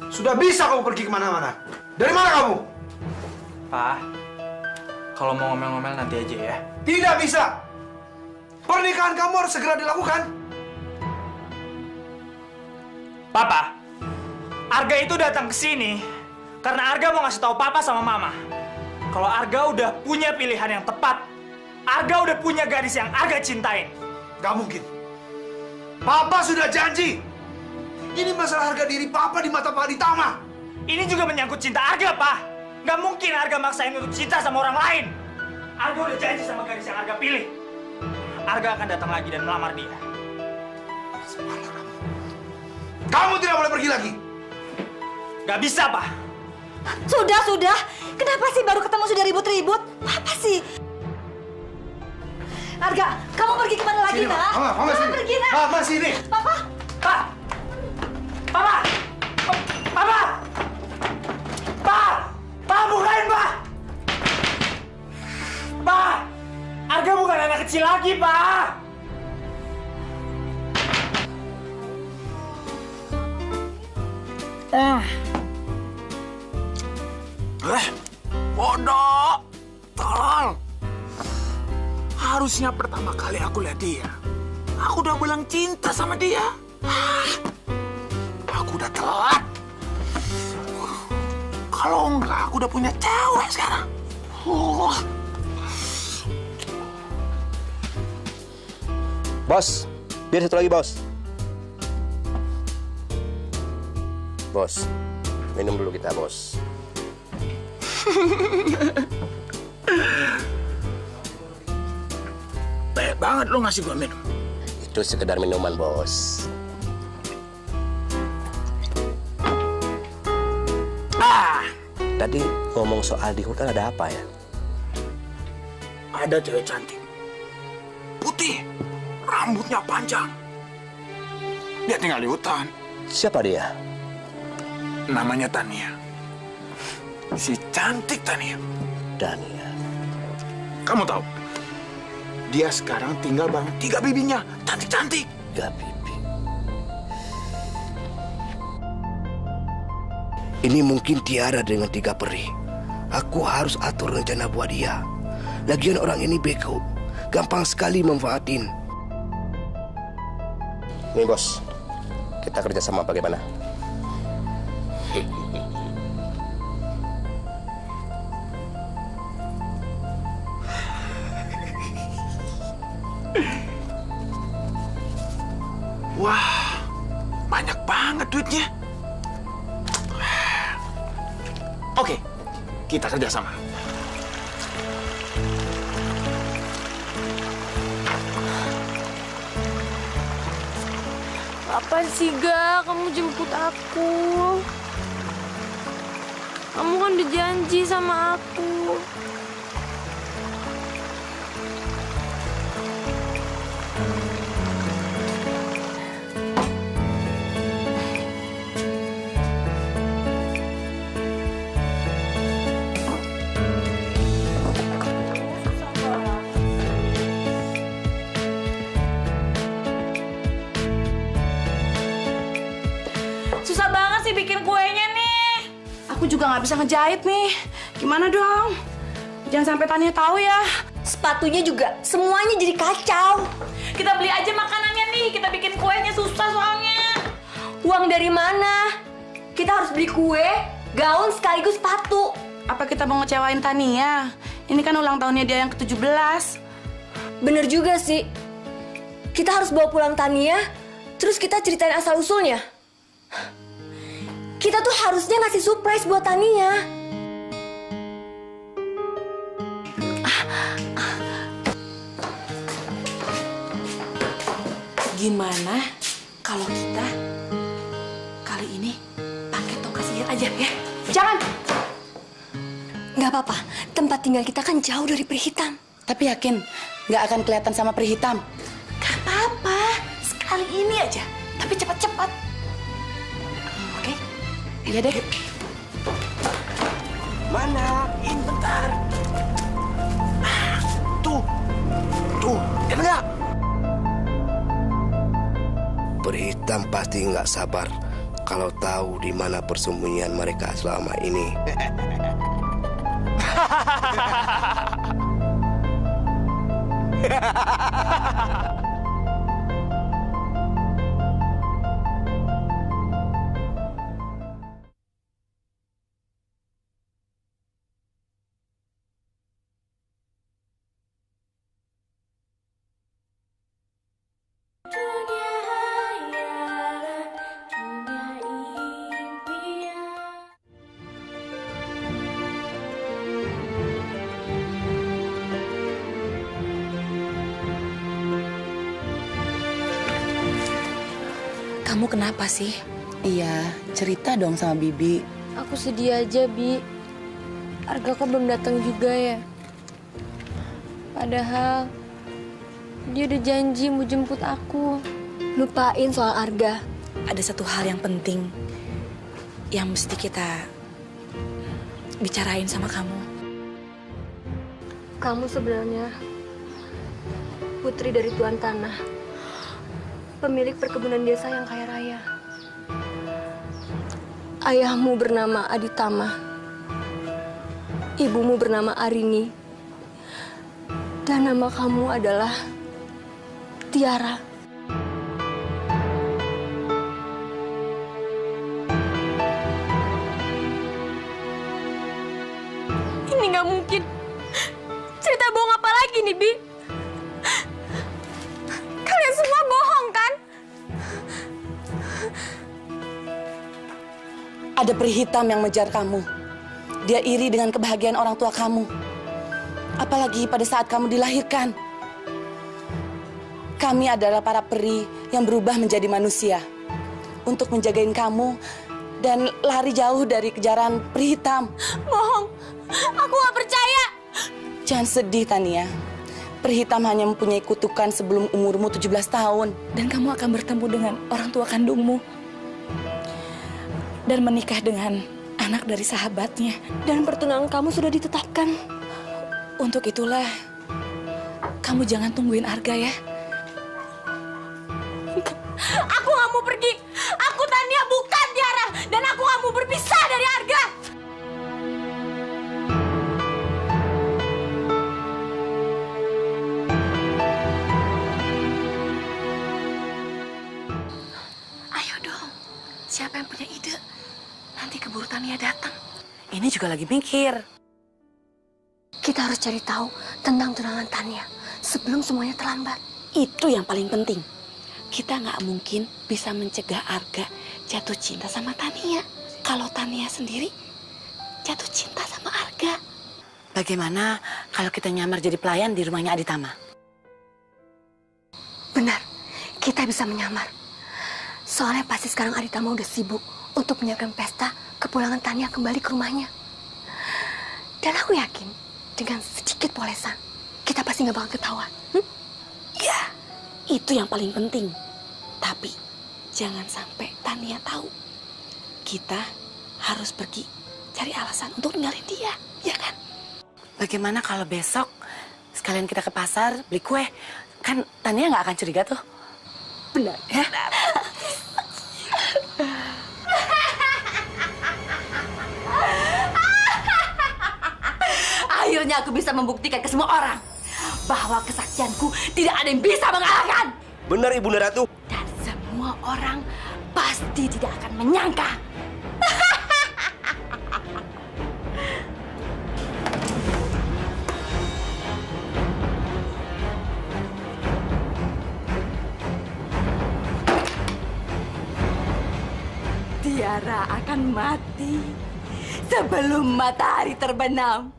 Sudah bisa kamu pergi kemana-mana. Dari mana kamu? Pak, kalau mau ngomel-ngomel nanti aja ya. Tidak bisa. Pernikahan kamu harus segera dilakukan. Papa, Arga itu datang ke sini karena Arga mau ngasih tahu Papa sama Mama kalau Arga udah punya pilihan yang tepat. Arga udah punya gadis yang Arga cintain. Gak mungkin. Papa sudah janji. Ini masalah harga diri Papa di mata Pak Aditama. Ini juga menyangkut cinta Arga, Pak. Gak mungkin Arga maksain untuk cinta sama orang lain. Arga udah janji sama gadis yang Arga pilih. Arga akan datang lagi dan melamar dia. Kamu tidak boleh pergi lagi. Gak bisa, Pak. Sudah. Kenapa sih baru ketemu sudah ribut-ribut? Apa sih? Arga, kamu pergi kemana lagi, nak? Mama sini. Pergi, nak. Mama sini. Papa. Pak. Papa. Papa. Pak. Pak, bukain, Pak. Pak. Arga bukan anak kecil lagi, Pak. Bodoh. Tolol. Harusnya pertama kali aku lihat dia, aku udah bilang cinta sama dia. Aku udah telat. Kalau enggak, aku udah punya cewek sekarang. Bos, biar satu lagi, Bos. Bos, minum dulu kita, Bos. Baik banget lo ngasih gua minum. Itu sekedar minuman, Bos. Tadi ngomong soal di hutan ada apa ya? Ada cewek cantik. Putih. Rambutnya panjang. Dia tinggal di hutan. Siapa dia? Namanya Tania. Si cantik Tania. Tania. Kamu tahu? Dia sekarang tinggal bareng 3 bibinya. Cantik-cantik. 3 bibi. Ini mungkin Tiara dengan 3 peri. Aku harus atur rencana buat dia. Lagian orang ini bego. Gampang sekali manfaatin. Nih, Bos. Kita kerja sama bagaimana? Wah, banyak banget duitnya. Oke, kita kerjasama. Kapan sih, Ga? Kamu jemput aku? Kamu kan udah janji sama aku. Susah banget sih bikin kuenya nih. Aku juga nggak bisa ngejahit nih. Gimana dong? Jangan sampai Tania tahu ya. Sepatunya juga, semuanya jadi kacau. Kita beli aja makanannya nih. Kita bikin kuenya susah soalnya. Uang dari mana? Kita harus beli kue, gaun sekaligus sepatu. Apa kita mau ngecewain Tania? Ini kan ulang tahunnya dia yang ke-17. Bener juga sih. Kita harus bawa pulang Tania, terus kita ceritain asal-usulnya. Kita tuh harusnya ngasih surprise buat Tania. Gimana kalau kita kali ini pakai tongkat sihir aja ya? Jangan! Nggak apa-apa, tempat tinggal kita kan jauh dari peri hitam. Tapi yakin nggak akan kelihatan sama peri hitam? Gak apa-apa, sekali ini aja. Tapi cepat-cepat. Oke? Iya deh. Mana? In bentar. Tuh. Lihat nggak? Peri hitam pasti nggak sabar kalau tahu di mana persembunyian mereka selama ini. Kamu kenapa sih? Iya, cerita dong sama Bibi. Aku sedih aja, Bi. Arga kok belum datang juga ya? Padahal dia udah janji mau jemput aku. Lupain soal Arga. Ada satu hal yang penting yang mesti kita bicarain sama kamu. Kamu sebenarnya putri dari Tuan Tanah, pemilik perkebunan desa yang kaya raya. Ayahmu bernama Aditama, ibumu bernama Arini, dan nama kamu adalah Tiara. Ini nggak mungkin. Cerita bohong apa lagi nih, Bi? Kalian semua bohong, kan? Ada peri hitam yang mengejar kamu. Dia iri dengan kebahagiaan orang tua kamu. Apalagi pada saat kamu dilahirkan. Kami adalah para peri yang berubah menjadi manusia. Untuk menjagain kamu dan lari jauh dari kejaran peri hitam. Bohong. Aku nggak percaya. Jangan sedih, Tania. Peri hitam hanya mempunyai kutukan sebelum umurmu 17 tahun. Dan kamu akan bertemu dengan orang tua kandungmu. Dan menikah dengan anak dari sahabatnya. Dan pertunangan kamu sudah ditetapkan. Untuk itulah, kamu jangan tungguin Arga ya. Aku nggak mau pergi. Aku Tania, bukan Tiara. Dan aku nggak mau berpisah dari Arga. Ayo dong, siapa yang punya ide? Nanti keburu Tania datang. Ini juga lagi mikir. Kita harus cari tahu tentang tunangan Tania sebelum semuanya terlambat. Itu yang paling penting. Kita nggak mungkin bisa mencegah Arga jatuh cinta sama Tania. Kalau Tania sendiri jatuh cinta sama Arga. Bagaimana kalau kita nyamar jadi pelayan di rumahnya Aditama? Benar, kita bisa menyamar. Soalnya pasti sekarang Aditama udah sibuk untuk menyiapkan pesta kepulangan Tania kembali ke rumahnya. Dan aku yakin dengan sedikit polesan, kita pasti nggak bakal ketahuan. Ya, itu yang paling penting. Tapi jangan sampai Tania tahu. Kita harus pergi cari alasan untuk ninggalin dia, ya kan? Bagaimana kalau besok sekalian kita ke pasar beli kue? Kan Tania nggak akan curiga tuh. Benar, ya? Akhirnya aku bisa membuktikan ke semua orang bahwa kesaktianku tidak ada yang bisa mengalahkan. Benar, Ibunda Ratu. Dan semua orang pasti tidak akan menyangka. Tiara akan mati sebelum matahari terbenam.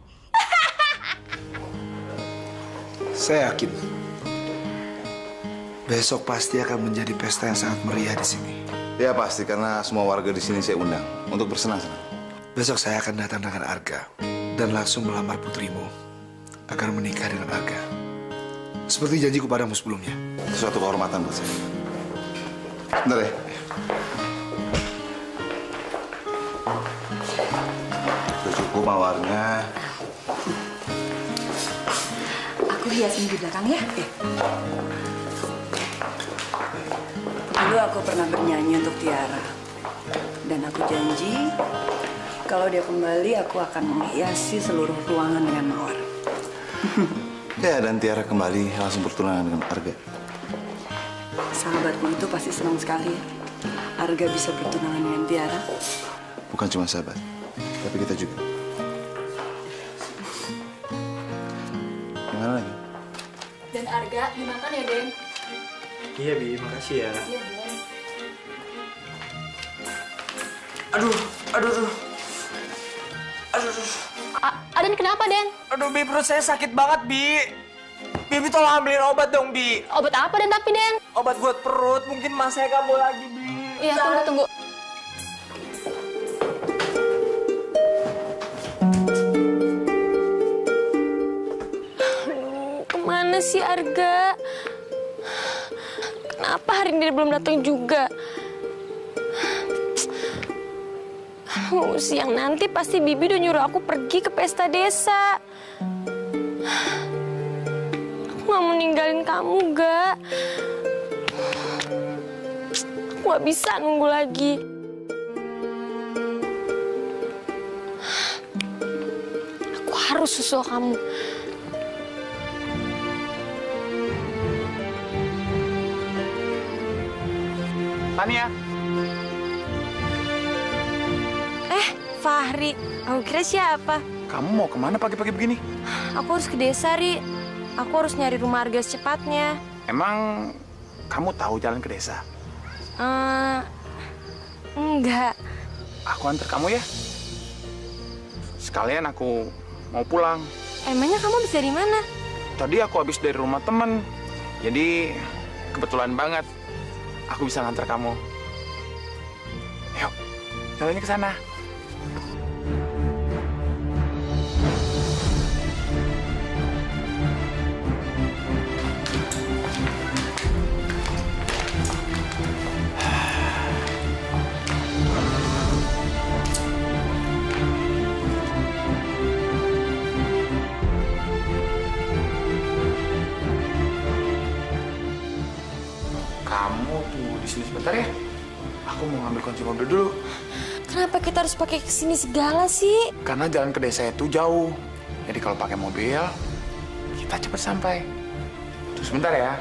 Saya yakin besok pasti akan menjadi pesta yang sangat meriah di sini. Ya pasti, karena semua warga di sini saya undang untuk bersenang-senang. Besok saya akan datang dengan Arga dan langsung melamar putrimu agar menikah dengan Arga. Seperti janjiku padamu sebelumnya. Suatu kehormatan buat saya. Bentar ya. Sudah cukup mawarnya. Aku hiasin di belakang ya. Dulu aku pernah bernyanyi untuk Tiara. Dan aku janji, kalau dia kembali aku akan menghiasi seluruh ruangan dengan mawar. Ya, dan Tiara kembali langsung bertunangan dengan Arga. Sahabatmu itu pasti senang sekali. Arga bisa bertunangan dengan Tiara. Bukan cuma sahabat, tapi kita juga. Gimana lagi? Dan Arga dimakan ya, Den? Iya, Bi. Makasih ya. Iya, Den. Aduh. Aduh. Aden kenapa, Den? Aduh, Bi, perut saya sakit banget, Bi. Bibi tolong ambilin obat dong, Bi. Obat apa, Den, tapi, Den? Obat buat perut, mungkin mas saya kambuh lagi, Bi. Iya, tunggu. Aduh, kemana sih Arga? Kenapa hari ini dia belum datang juga? Siang nanti pasti Bibi udah nyuruh aku pergi ke pesta desa. Aku gak mau ninggalin kamu, Ga. Aku gak bisa nunggu lagi. Aku harus susul kamu. Tania. Fahri, aku kira siapa? Kamu mau kemana pagi-pagi begini? Aku harus ke desa, Ri. Aku harus nyari rumah Arga secepatnya. Emang kamu tahu jalan ke desa? Enggak. Aku antar kamu ya. Sekalian aku mau pulang. Emangnya kamu bisa dari mana? Tadi aku habis dari rumah temen. Jadi kebetulan banget aku bisa ngantar kamu. Yuk, jalannya ke sana. Kamu tunggu di sini sebentar ya. Aku mau ngambil kunci mobil dulu. Kenapa kita harus pakai kesini segala sih? Karena jalan ke desa itu jauh. Jadi kalau pakai mobil, kita cepat sampai. Tunggu sebentar ya.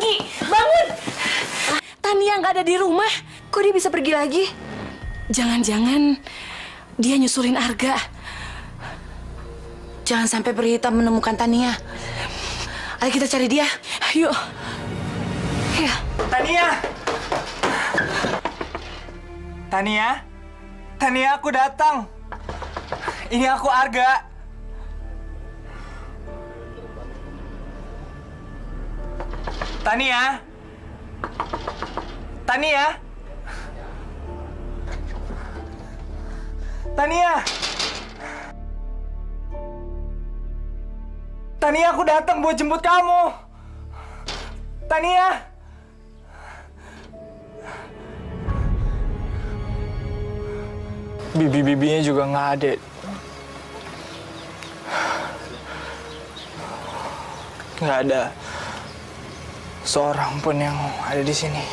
Tani, bangun! Tania nggak ada di rumah. Kok dia bisa pergi lagi? Jangan-jangan dia nyusulin Arga. Jangan sampai peri hitam menemukan Tania. Ayo kita cari dia. Ayo. Ya. Tania! Tania? Tania, aku datang. Ini aku Arga. Tania? Tania? Tania? Tania, aku datang buat jemput kamu. Tania? Bibi-bibinya juga nggak ada. Nggak ada seorang pun yang ada di sini.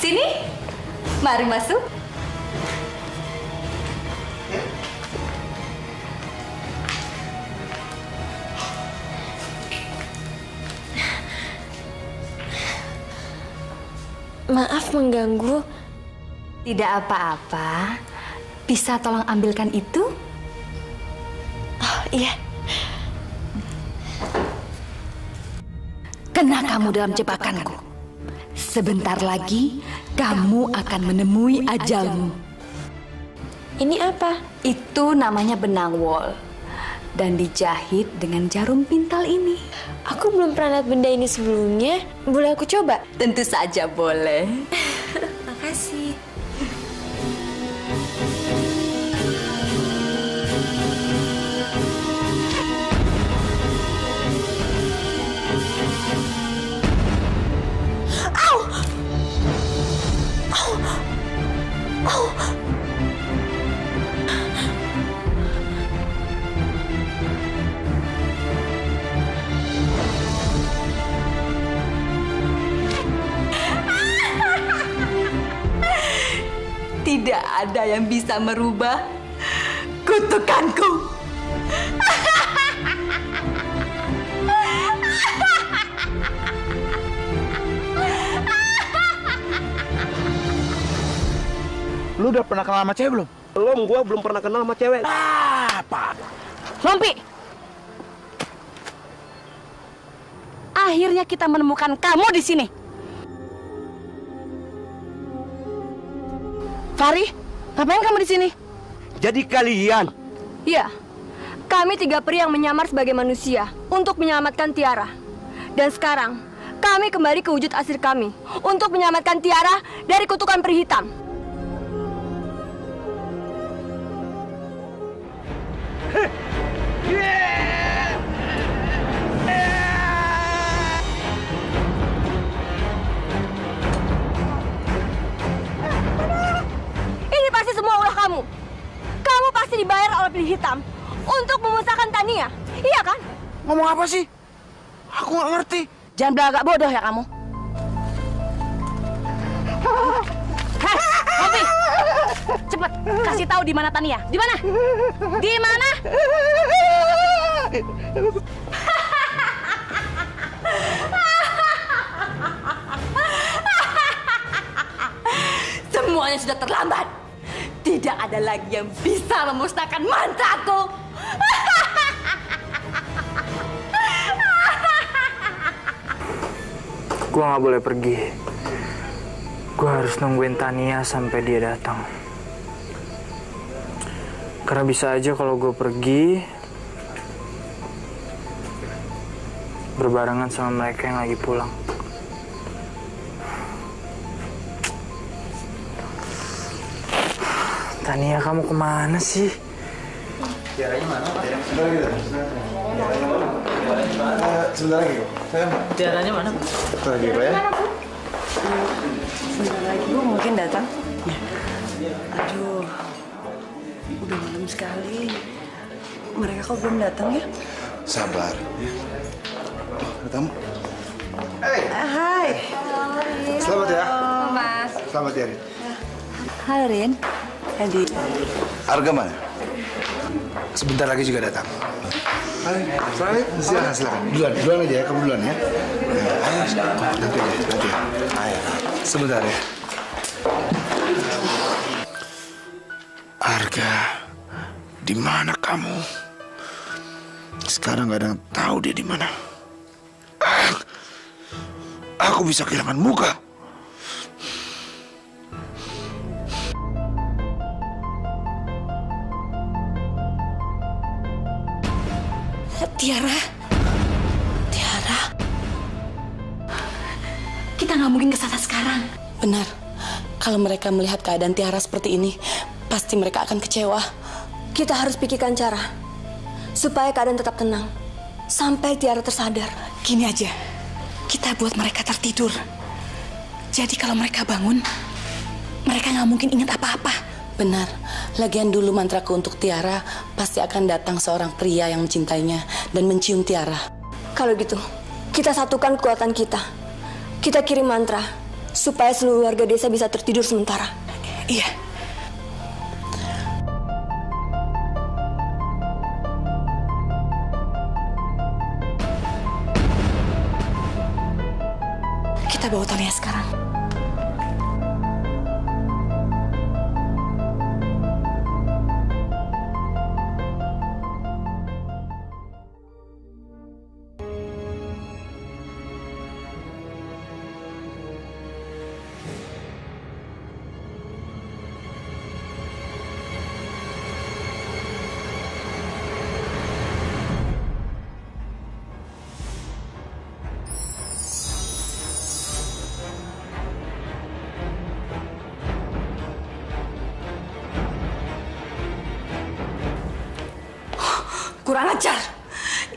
Sini, mari masuk. Maaf mengganggu. Tidak apa-apa. Bisa tolong ambilkan itu? Oh, iya. Kena kamu dalam jebakanku. Sebentar lagi, kamu akan menemui ajalmu. Ini apa? Itu namanya benang wol. Dan dijahit dengan jarum pintal ini. Aku belum pernah lihat benda ini sebelumnya. Boleh aku coba? Tentu saja boleh. Makasih. Au! Au! Au! Tidak ada yang bisa merubah kutukanku. Lu udah pernah kenal sama cewek belum? Belum, gua belum pernah kenal sama cewek. Apa? Lompi! Akhirnya kita menemukan kamu di sini. Fari, ngapain kamu di sini? Jadi kalian? Iya, kami 3 peri yang menyamar sebagai manusia untuk menyelamatkan Tiara. Dan sekarang, kami kembali ke wujud asli kami untuk menyelamatkan Tiara dari kutukan peri hitam. Ini pasti semua ulah kamu. Kamu pasti dibayar oleh peri hitam untuk memusnahkan Tania, iya kan? Ngomong apa sih? Aku nggak ngerti. Jangan belagak bodoh ya kamu. Hei, Lompi! Cepet, kasih tahu di mana Tania. Di mana? Di mana? Semuanya sudah terlambat. Tidak ada lagi yang bisa memusnahkan mantraku. Gua nggak boleh pergi. Gua harus nungguin Tania sampai dia datang. Karena bisa aja kalau gue pergi berbarengan sama mereka yang lagi pulang. Tania, kamu kemana sih? Tiaranya mana, Pak? Sebentar lagi, Tiaranya mana? Sebentar lagi, kok. Saya Mbak. Tiaranya mana, Pak? Sebentar lagi, Pak ya. Sebentar lagi Bu mungkin datang. Aduh, udah malam sekali. Mereka kok belum datang ya? Sabar. Tamu. Hai. Selamat ya. Mas. Selamat ya, Rin. Halo, Rin. Adi. Arga mana? Sebentar lagi juga datang. Hai, silakan. Duluan aja ya, kamu duluan ya. Nanti ya. Ayo. Sebentar ya. Arga, di mana kamu? Sekarang nggak ada yang tahu dia di mana. Aku bisa kehilangan muka. Tiara. Kita nggak mungkin ke sana sekarang. Benar. Kalau mereka melihat keadaan Tiara seperti ini, pasti mereka akan kecewa. Kita harus pikirkan cara supaya keadaan tetap tenang sampai Tiara tersadar. Gini aja, kita buat mereka tertidur. Jadi kalau mereka bangun, mereka nggak mungkin ingat apa-apa. Benar. Lagian dulu mantraku untuk Tiara, pasti akan datang seorang pria yang mencintainya dan mencium Tiara. Kalau gitu, kita satukan kekuatan kita. Kita kirim mantra supaya seluruh warga desa bisa tertidur sementara. Iya. Kita bawa Tonia sekarang. Kurang ajar.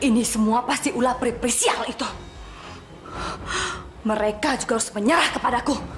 Ini semua pasti ulah peri-peri sial itu. Mereka juga harus menyerah kepadaku.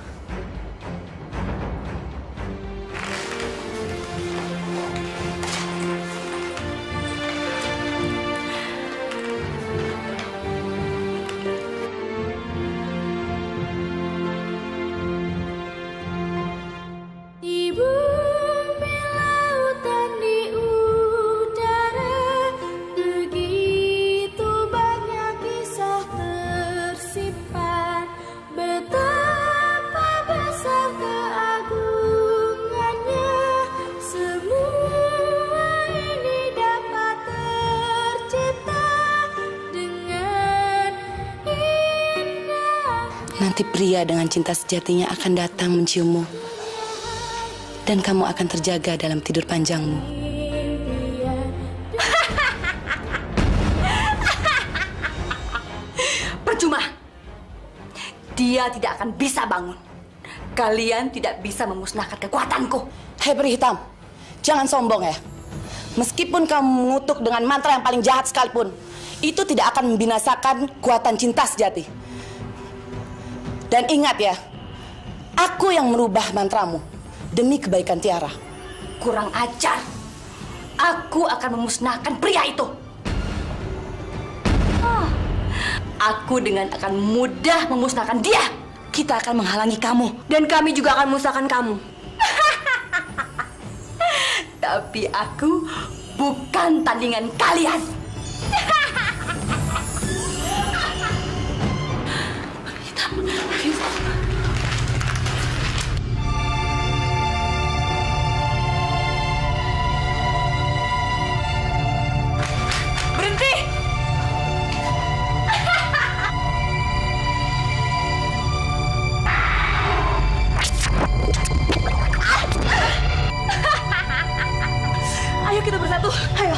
Nanti pria dengan cinta sejatinya akan datang menciummu. Dan kamu akan terjaga dalam tidur panjangmu. Percuma. Dia tidak akan bisa bangun. Kalian tidak bisa memusnahkan kekuatanku. Hei peri hitam, jangan sombong ya. Meskipun kamu mengutuk dengan mantra yang paling jahat sekalipun, itu tidak akan membinasakan kekuatan cinta sejati. Dan ingat ya, aku yang merubah mantramu demi kebaikan Tiara. Kurang ajar. Aku akan memusnahkan pria itu. Aku dengan akan mudah memusnahkan dia. Kita akan menghalangi kamu. Dan kami juga akan memusnahkan kamu. Tapi aku bukan tandingan kalian. Berhenti! Ayo kita bersatu, ayo.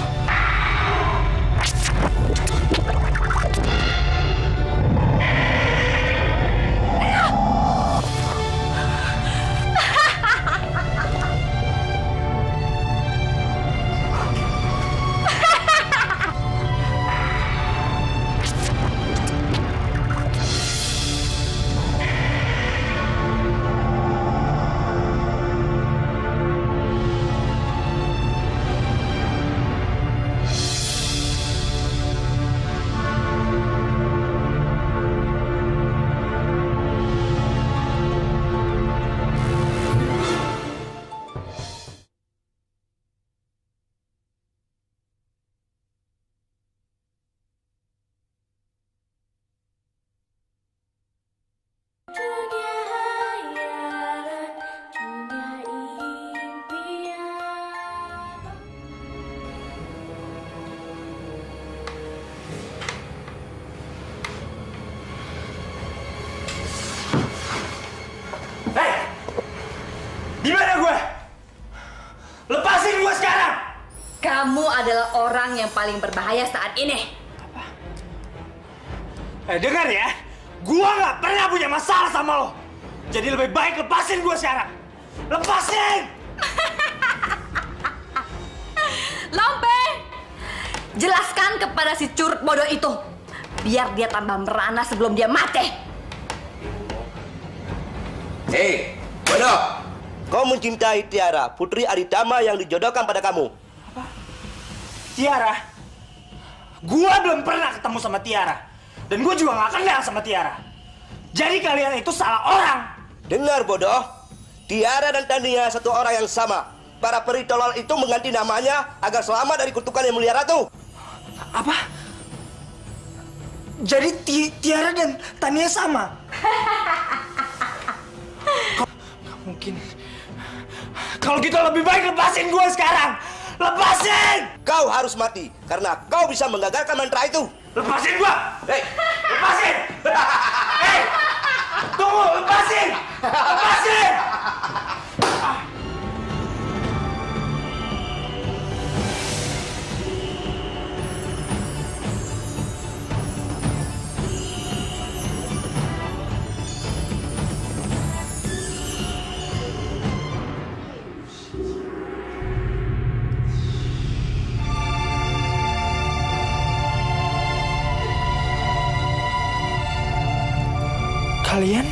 Di mana gue? Lepasin gue sekarang! Kamu adalah orang yang paling berbahaya saat ini. Dengar ya, gue nggak pernah punya masalah sama lo. Jadi lebih baik lepasin gue sekarang. Lepasin! Lompe! Jelaskan kepada si curut bodoh itu. Biar dia tambah merana sebelum dia mati. Hei, bodoh! Kau mencintai Tiara, putri Aditama yang dijodohkan pada kamu. Apa? Tiara? Gua belum pernah ketemu sama Tiara. Dan gue juga gak kenal sama Tiara. Jadi kalian itu salah orang. Dengar, bodoh. Tiara dan Tania satu orang yang sama. Para peri tolol itu mengganti namanya agar selamat dari kutukan yang mulia ratu. Apa? Jadi Tiara dan Tania sama? Gak mungkin. Kalau gitu lebih baik lepasin gue sekarang. Lepasin! Kau harus mati karena kau bisa menggagalkan mantra itu. Lepasin gue! Hei, lepasin! Hei! Tunggu, lepasin! Lepasin! Kalian?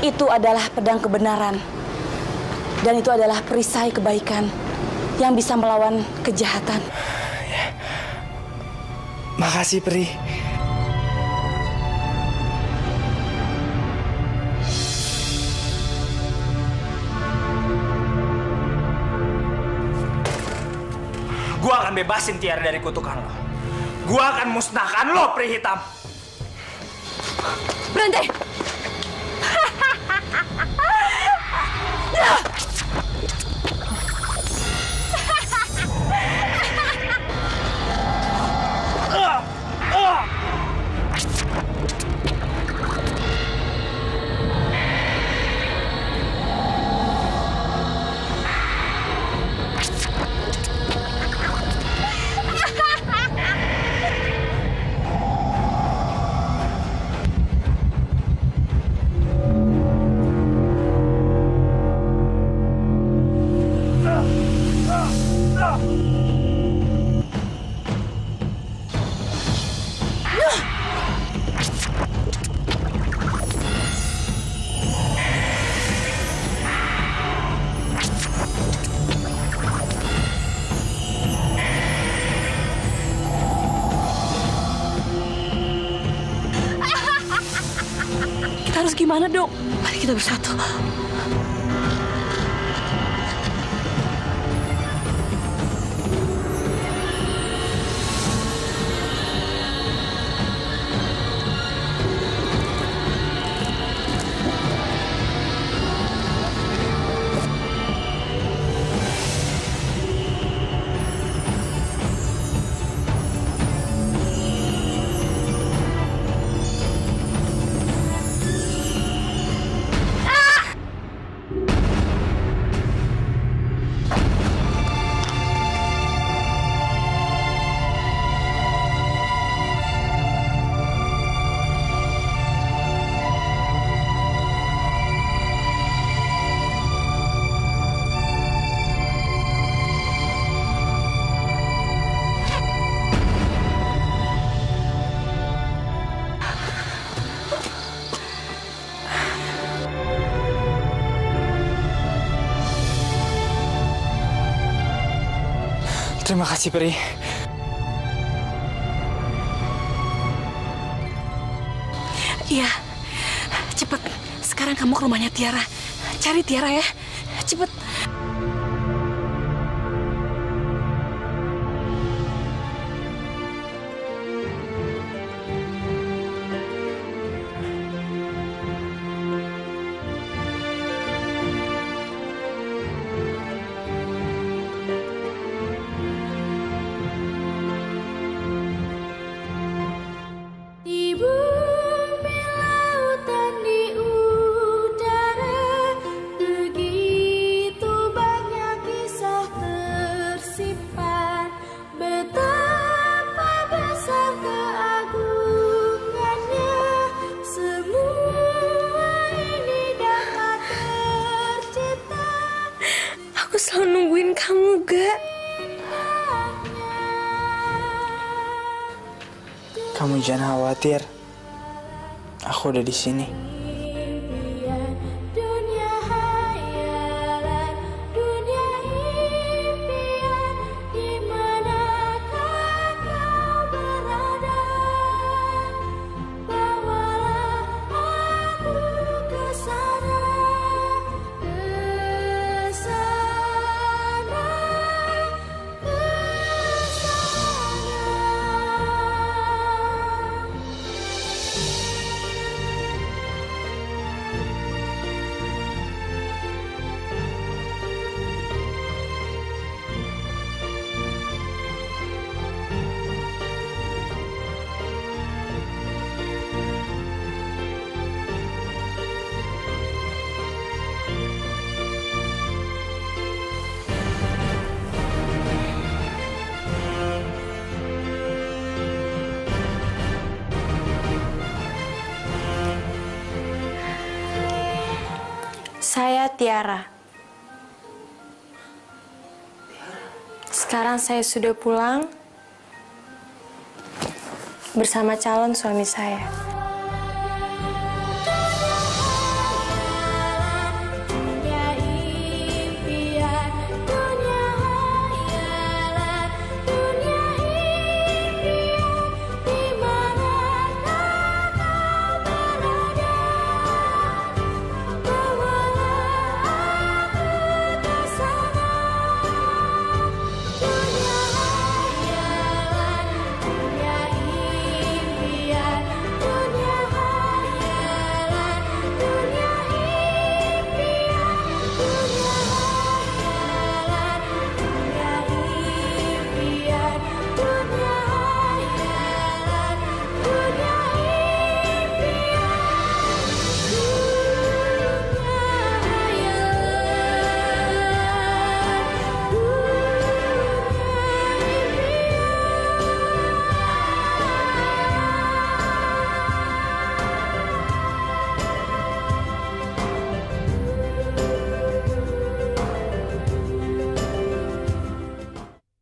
Itu adalah pedang kebenaran. Dan itu adalah perisai kebaikan yang bisa melawan kejahatan. Makasih, Pri. Gua akan bebasin Tiara dari kutukan lo. Gua akan musnahkan lo, Pri Hitam. Berhenti! Harus gimana, Dok? Mari kita bersatu. Terima kasih, Pri. Iya, cepet. Sekarang kamu ke rumahnya Tiara. Cari Tiara ya, cepet. Aku selalu nungguin kamu, Gak. Kamu jangan khawatir. Aku udah di sini. Saya Tiara. Sekarang saya sudah pulang bersama calon suami saya.